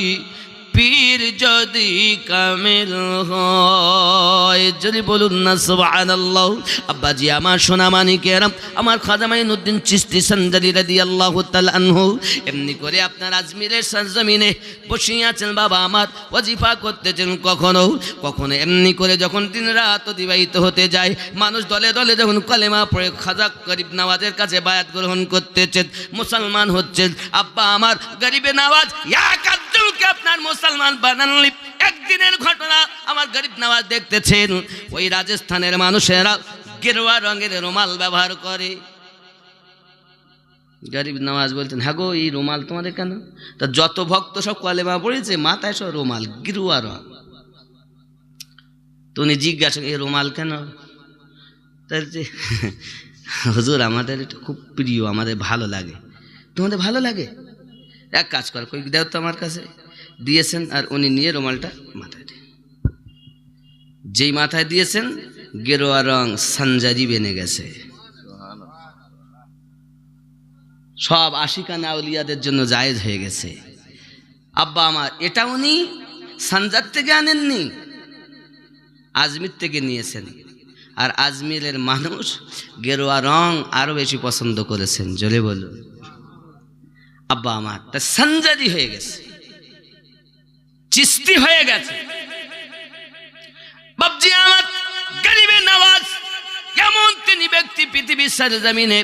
পীর যদি কামেল হয়। যদি বলুন না সুবহানাল্লাহ। আব্বাজি আমার সোনা মানিকেরা, আমার খাজা মাইনুদ্দিন চিশতি সঞ্জারি রাদিয়াল্লাহু তাআলা আনহু এমনি করে আপনার আজমিরের সরজমিনে বসে আছেন বাবা আমার, ওয়াজিফা করতেছেন। কখনো কখনো এমনি করে যখন দিন রাত অতিবাহিত হতে যায়, মানুষ দলে দলে যখন কালেমা পড়ে খাজা গরিব নওয়াজের কাছে বায়াত গ্রহণ করতেছেন, মুসলমান হচ্ছেন। আব্বা আমার গরিবে নওয়াজ এক আব্দুলকে আপনার মুসলমান বানানলি। একদিনের ঘটনা আমার গরিব নওয়াজ দেখতেছেন, ওই রাজস্থানের মানুষেরা গেরুয়া রঙের রুমাল ব্যবহার করে। গরিব নওয়াজ বলতেন, হ্যাঁ গো এই রুমাল তোমাদের কেন? তা যত ভক্ত সব কালেমা পড়েছে, মাথায় সব রুমাল, গেরুয়া রং। তো উনি জিজ্ঞাসা, এই রুমাল কেন? তাই হুজুর আমাদের এটা খুব প্রিয়, আমাদের ভালো লাগে। তোমাদের ভালো লাগে? এক কাজ কর, কই দেও তো আমার কাছে। দিয়েছেন, আর উনি নিয়ে রুমালটা মাথায়, যেই মাথায় দিয়েছেন গেরুয়া রং সানজারি বেনে গেছে। সব আশিকানা আউলিয়াদের জন্য জায়েজ হয়ে গেছে। আব্বা আমার এটা উনি সানজার থেকে আনেননি, আজমির থেকে নিয়েছেন। আর আজমিরের মানুষ গেরুয়া রং আরো বেশি পছন্দ করেছেন। জোরে বলুন আব্বা আমার, তা সানজারি হয়ে গেছে, চিস্তি হয়ে গেছে। বাবজি আমার গরিবে নওয়াজ কেমন তিনি ব্যক্তি পৃথিবীর সরজমিনে।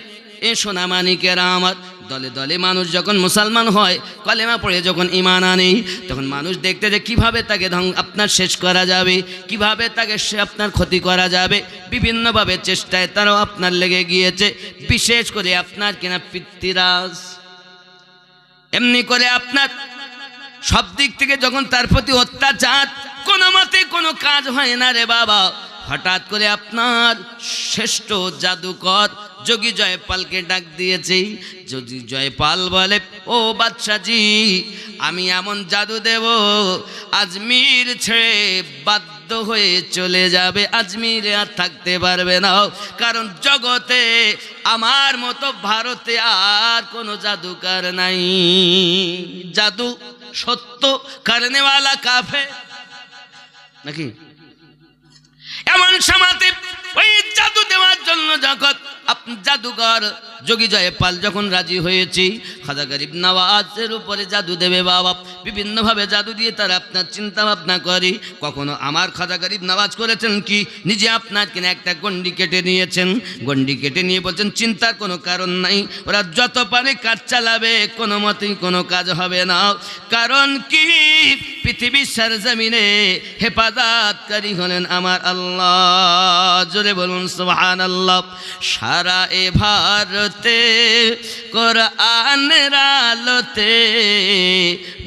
এ সোনা মানিকেরা আমার দলে দলে মানুষ যখন মুসলমান হয়, কলেমা পড়ে যখন ঈমান আনে, তখন মানুষ দেখতে যে কিভাবে তাকে আপনার শেষ করা যাবে, কিভাবে তাকে আপনার ক্ষতি করা যাবে, বিভিন্নভাবে চেষ্টায় তারাও আপনার লেগে গিয়েছে। বিশেষ করে আপনার কিনা পিতৃরাজ, এমনি করে আপনার সব দিক থেকে যখন তার প্রতি অত্যাচার, কোনো মতে কোনো কাজ হয় না রে বাবা, হঠাৎ করে আপনার শ্রেষ্ঠ জাদুকর যোগী জয়পালকে ডাক দিয়েছে। যোগী জয়পাল বলে, ও বাদশাজি, আমি এমন জাদু দেব, আজমির ছেড়ে বাধ্য হয়ে চলে যাবে, আজমিরে আর থাকতে পারবে না, কারণ জগতে আমার মতো ভারতে আর কোনো জাদুকার নাই। জাদু সত্য করনেওয়ালা কাফের নাকি? এমন সমাতে ওই জাদু দেওয়ার জন্য যখন জাদুকর যোগী জয়পাল যখন রাজি হয়েছি, খাজা গরিব নওয়াজের উপরে জাদু দেবে বাবা, বিভিন্নভাবে জাদু দিয়ে তারা আপনার চিন্তা ভাবনা করে। কখনো আমার খাজা গরিব নওয়াজ করেছেন কি, নিজে আপনার কিনা একটা গন্ডি কেটে নিয়েছেন, গন্ডি কেটে নিয়ে বলছেন চিন্তার কোনো কারণ নাই, ওরা যত পারে কাজ চালাবে, কোনো মতেই কোনো কাজ হবে না, কারণ কি পৃথিবীর সরজমিনে হেফাজতকারী হলেন আমার আল্লাহ। জোরে বলুন সুবহানাল্লাহ। সারা এ ভারতে কোরআনের আলোতে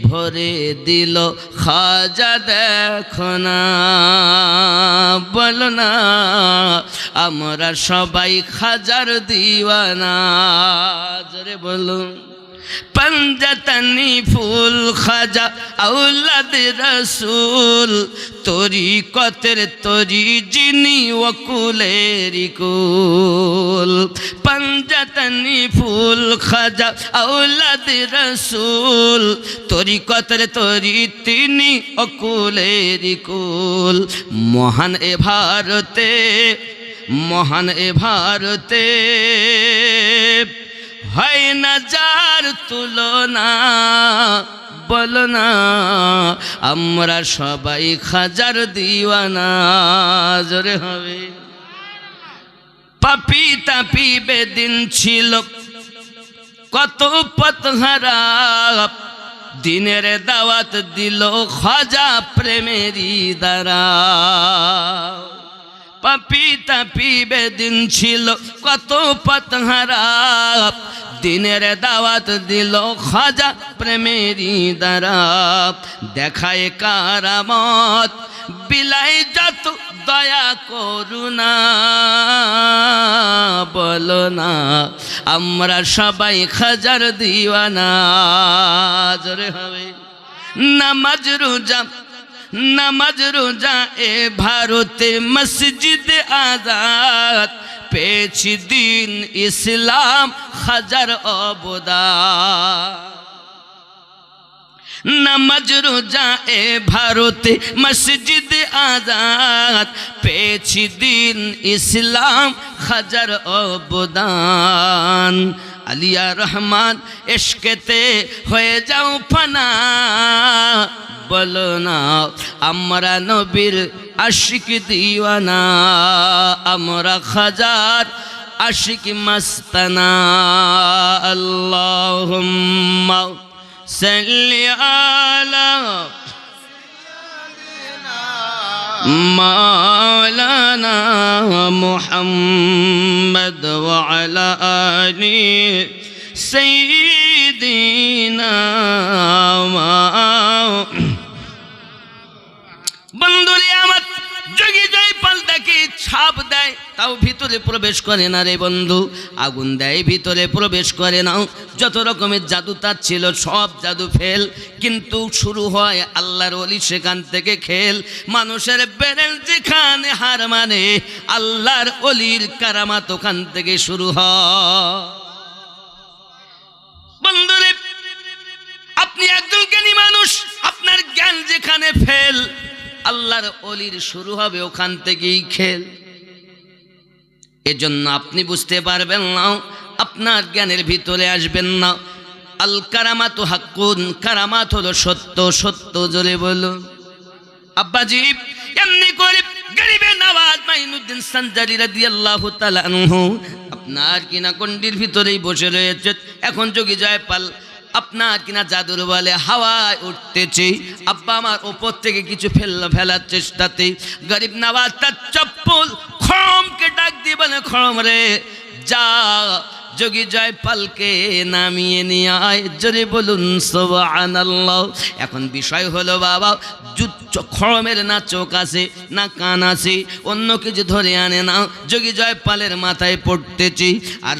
ভরে দিল খাজা, দেখো না, বলো না আমরা সবাই খাজার দিওয়ানা। জোরে বলুন। पंजतनी फूल खाजा औलाद रसूल, तोरी कतर तोरी जिनी वकुलेरी कुल। पंजतनी फूल खाजा औलाद रसूल, तोरी कतर तोरी तिनी वकुलेरी कुल। महान ए भारते, महान ए भारते হয় না যার তুলনা, বলো না আমরা সবাই খাজার দিওয়ানা। জোরে হবে। পাপি তাপি বেদিন ছিল কত পথহারা, দিনের দাওয়াত দিল খাজা প্রেমেরই দ্বারা। পাপি তাপি বেদিন ছিল কত পথহারা, দিনের দাওয়াত দিল খাজা প্রেমেরই দ্বারা। দেখায় কারামত বিলাই যত দয়া করুণা, বলো না আমরা সবাই খাজার দিওয়ানা। জোরে হবে। নামাজ রোজা, নামাজ রোজা এ ভারতে মসজিদ আজাদ, পেয়েছি দিন ইসলাম খাজার অবদান। নামাজ রোজা এ ভারতে মসজিদ আজাদ, পেয়েছি দিন ইসলাম খাজার অবদান। আলিয়া রহমান ইশকেতে হয়ে যাও ফানা, বলো না আমরা নবীর আশিক দিওয়ানা, আমরা খাজার আশিক মাস্তানা। আল্লাহুম্মা সাল্লি আলা মাওলানা মুহাম্মদ ওয়া আলা আলি সাইয়্যিদিনা। বন্ধুরে আমার যোগী জয়পাল দেখে ছাপ দেয়, তাও ভিতরে প্রবেশ করে না রে বন্ধু, আগুন দেয় ভিতরে প্রবেশ করে না। যত রকমের জাদু তার ছিল সব জাদু ফেল, কিন্তু শুরু হয় আল্লাহর ওলি সেখান থেকে খেল। মানুষের বেরেল যেখানে হার মানে, আল্লাহর ওলির কারামাত ওখান থেকে শুরু হয়। বন্ধুরে আপনি একজন জ্ঞানী মানুষ, আপনার জ্ঞান যেখানে ফেল, আল্লাহর ওলির শুরু হবে ওখান থেকেই খেল। এজন্য আপনি বুঝতে পারবেন না, আপনার জ্ঞানের ভিতরে আসবেন না। আল কারামাতু হাক্কুন, কারামাত হলো সত্য, সত্য জোরে বলো। আব্বাজি এমনি করে গরিবে নওয়াজ মাইনুদ্দিন সঞ্জারি রাদিয়াল্লাহু তাআলা আনহু আপনার কিনা গণ্ডির ভিতরেই বসে রয়েছে। এখন যোগী জয়পাল আপনার কিনা জাদুর বলে হাওয়ায় উঠতেছে। আব্বা আমার ওপর থেকে কিছু ফেলার চেষ্টাতে গরিব নওয়াজ তার চপ্পল খড়মকে ডাক দিয়ে বলে, খড়ম রে যা যোগী জয়পালকে নামিয়ে নিয়ে আয়, জোরে বলুন সুবহানাল্লাহ। এখন বিষয় হলো বাবা, খড়মের না চোখ আছে না কান আছে, অন্য কিছু ধরে আনে না, যোগী জয়পালের মাথায় পড়তেছি। আর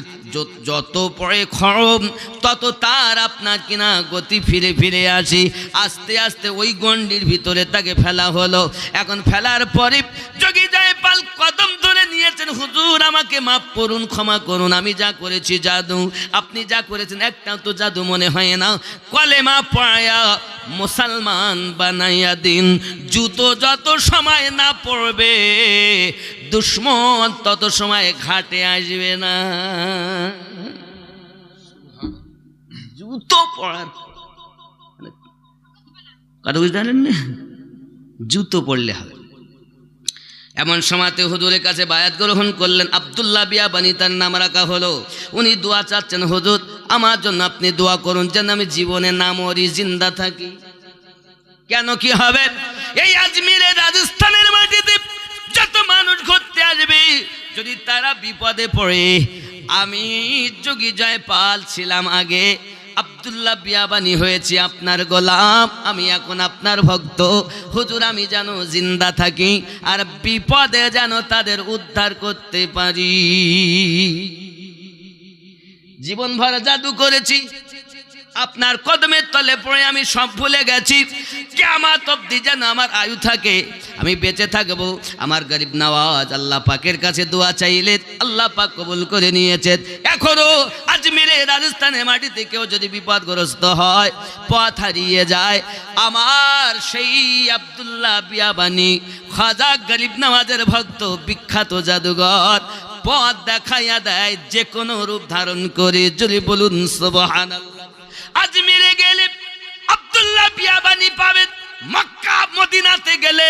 যত পড়ে খড়ম তত তার আপনার কিনা গতি ফিরে ফিরে আসি। আস্তে আস্তে ওই গণ্ডির ভিতরে তাকে ফেলা হলো। এখন ফেলার পরে যোগী জয়পাল কদম ধরে নিয়েছেন, হুজুর আমাকে মাফ করুন, ক্ষমা করুন, আমি যা করেছি জাদু, আপনি যা করেছেন একটাও তো জাদু মনে হয় না। কলেমা পড়ায়া মুসলমান বানাইয়া দিন। জুতো যত সময় না পড়বে দুশ্মন তত সময় ঘাটে আসবে না। জুতো পড়ার কথা বুঝতে পারেন না, জুতো পড়লে হবে। এমন সময়তে হুজুরের কাছে বায়াত গ্রহণ করলেন। আব্দুল্লাহ বিয়াবানি তার নাম রাখা হলো। উনি দোয়া চাচ্ছেন, হুজুর আমার জন্য আপনি দোয়া করুন যেন আমি জীবনে না মরি, জিন্দা থাকি। কেন কি হবে? এই আজমিরে রাজস্থানের মাটিতে যত মানুষ ঘুরতে আসবে, যদি তারা বিপদে পড়ে, আমি যোগী জয়পাল ছিলাম আগে, আব্দুল্লাহ বিয়াবানি হয়েছি আপনার গোলাম, আমি এখন আপনার ভক্ত, হুজুর আমি যেন জিন্দা থাকি আর বিপদে যেন তাদের উদ্ধার করতে পারি। জীবনভর জাদু করেছি, আপনার কদমের তলে পড়ে আমি সব ভুলে গেছি। কিয়ামত অবধি যেন আমার আয়ু থাকে, আমি বেঁচে থাকবো। আমার গরিব নওয়াজ আল্লাহ পাকের কাছে দোয়া চাইলে আল্লাহ পাক কবুল করে নিয়েছেন। এখনো আজমিরে রাজস্থানের মাটিতে কেউ যদি বিপদগ্রস্ত হয়, পথ হারিয়ে যায়, আমার সেই আব্দুল্লাহ বিয়াবানি খাজা গরিব নওয়াজের ভক্ত, বিখ্যাত জাদুঘর, পথ দেখাইয়া দেয় যে কোনো রূপ ধারণ করে। জোরে বলুন সুবহানাল্লাহ। আজমিরে গেলে আব্দুল্লাহ বিয়াবানি পাবেন, মক্কা মদিনাতে গেলে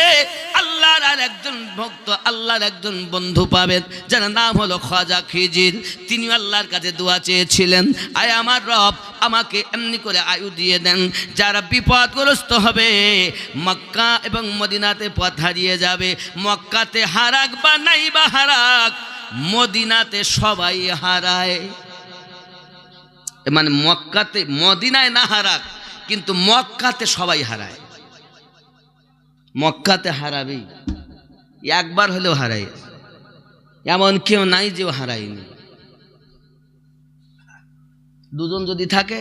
আল্লাহর আর একজন ভক্ত, আল্লাহর একজন বন্ধু পাবেন যার নাম হলো খাজা খিজির। তিনি আল্লাহর কাছে দোয়া চেয়েছিলেন, আয় আমার রব আমাকে এমনি করে আয়ু দিয়ে দেন, যারা বিপদগ্রস্ত হবে মক্কা এবং মদিনাতে পথ হারিয়ে যাবে, মক্কাতে হারাক বা নাই বা হারাক, মদিনাতে সবাই হারায়। মানে মক্কাতে, মদিনায় না হারাক কিন্তু মক্কাতে সবাই হারায়। মক্কাতে হারাবেই, একবার হলেও হারাই, এমন কেউ নাই যে হারায়নি। দুজন যদি থাকে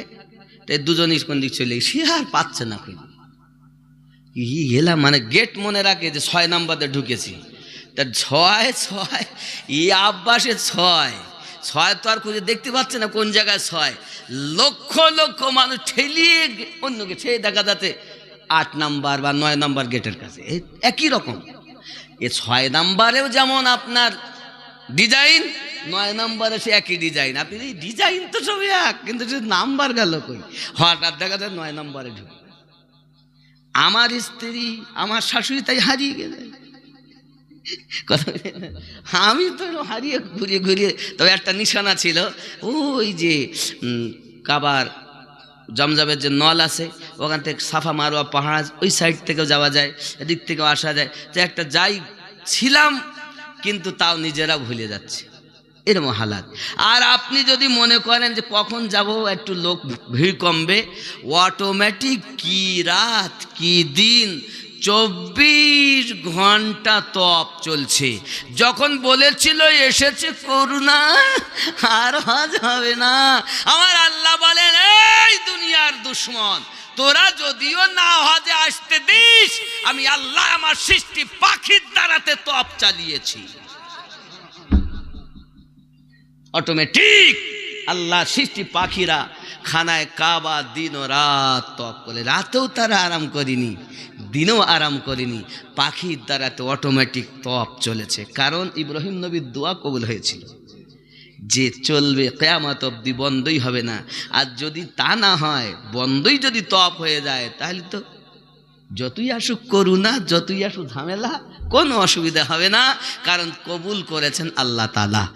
তাই দুজনই কোন দিক চলে সে আর পাচ্ছে না। গেলাম মানে গেট মনে রাখে যে 6 নম্বরে ঢুকেছি, তা 6 এই আব্বাসে 6 তো আর খুঁজে দেখতে পাচ্ছে না কোন জায়গায় 6। লক্ষ লক্ষ মানুষ ঠেলিয়ে অন্যকে ছেড়ে দেখা যাচ্ছে 8 নাম্বার বা 9 নাম্বার গেটের কাছে। একই রকম এ 6 নাম্বারেও যেমন আপনার ডিজাইন, 9 নাম্বারে সে একই ডিজাইন। আপনি এই ডিজাইন তো সব এক, কিন্তু সে নাম্বার গেল কই? হঠাৎ দেখা যায় 9 নাম্বারে ঢুকে। আমার স্ত্রী, আমার শাশুড়ি তাই হারিয়ে গেলে কথা, আমি তো হারিয়ে ঘুরিয়ে ঘুরিয়ে, তবে একটা নিশানা ছিল, ওই যে কাবার জমজমের যে নল আছে ওখান থেকে সাফা মারোয়া পাহাড়, ওই সাইড থেকেও যাওয়া যায়, এদিক থেকেও আসা যায়। তো একটা যাই ছিলাম কিন্তু তাও নিজেরা ভুলে যাচ্ছে, এরকম হালাত। আর আপনি যদি মনে করেন যে কখন যাব, একটু লোক ভিড় কমবে, অটোমেটিক কি রাত কি দিন 24 ঘন্টা তপ চলছে। যখন বলেছিল এসেছে করুণা, আর হজ হবে না, আমার আল্লাহ বলেন এই দুনিয়ার দুশ্মন, তোরা যদিও না হজে আসতে দিস, আমি আল্লাহ আমার সৃষ্টি পাখির দ্বারাতে তপ চালিয়েছি। অটোমেটিক আল্লাহ সৃষ্টি পাখিরা খানায় কাবা দিন ও রাত তপ করে, রাতেও তারা আরাম করেনি, দিনেও আরাম করেনি, পাখির দ্বারা তো অটোমেটিক তপ চলেছে। কারণ ইব্রাহিম নবীর দোয়া কবুল হয়েছিল যে চলবে কিয়ামত অবধি, বন্ধই হবে না। আর যদি তা না হয়, বন্ধই যদি তপ হয়ে যায়, তাহলে তো যতই আসুক করুণা, যতই আসুক ঝামেলা, কোনো অসুবিধা হবে না, কারণ কবুল করেছেন আল্লাহ তাআলা।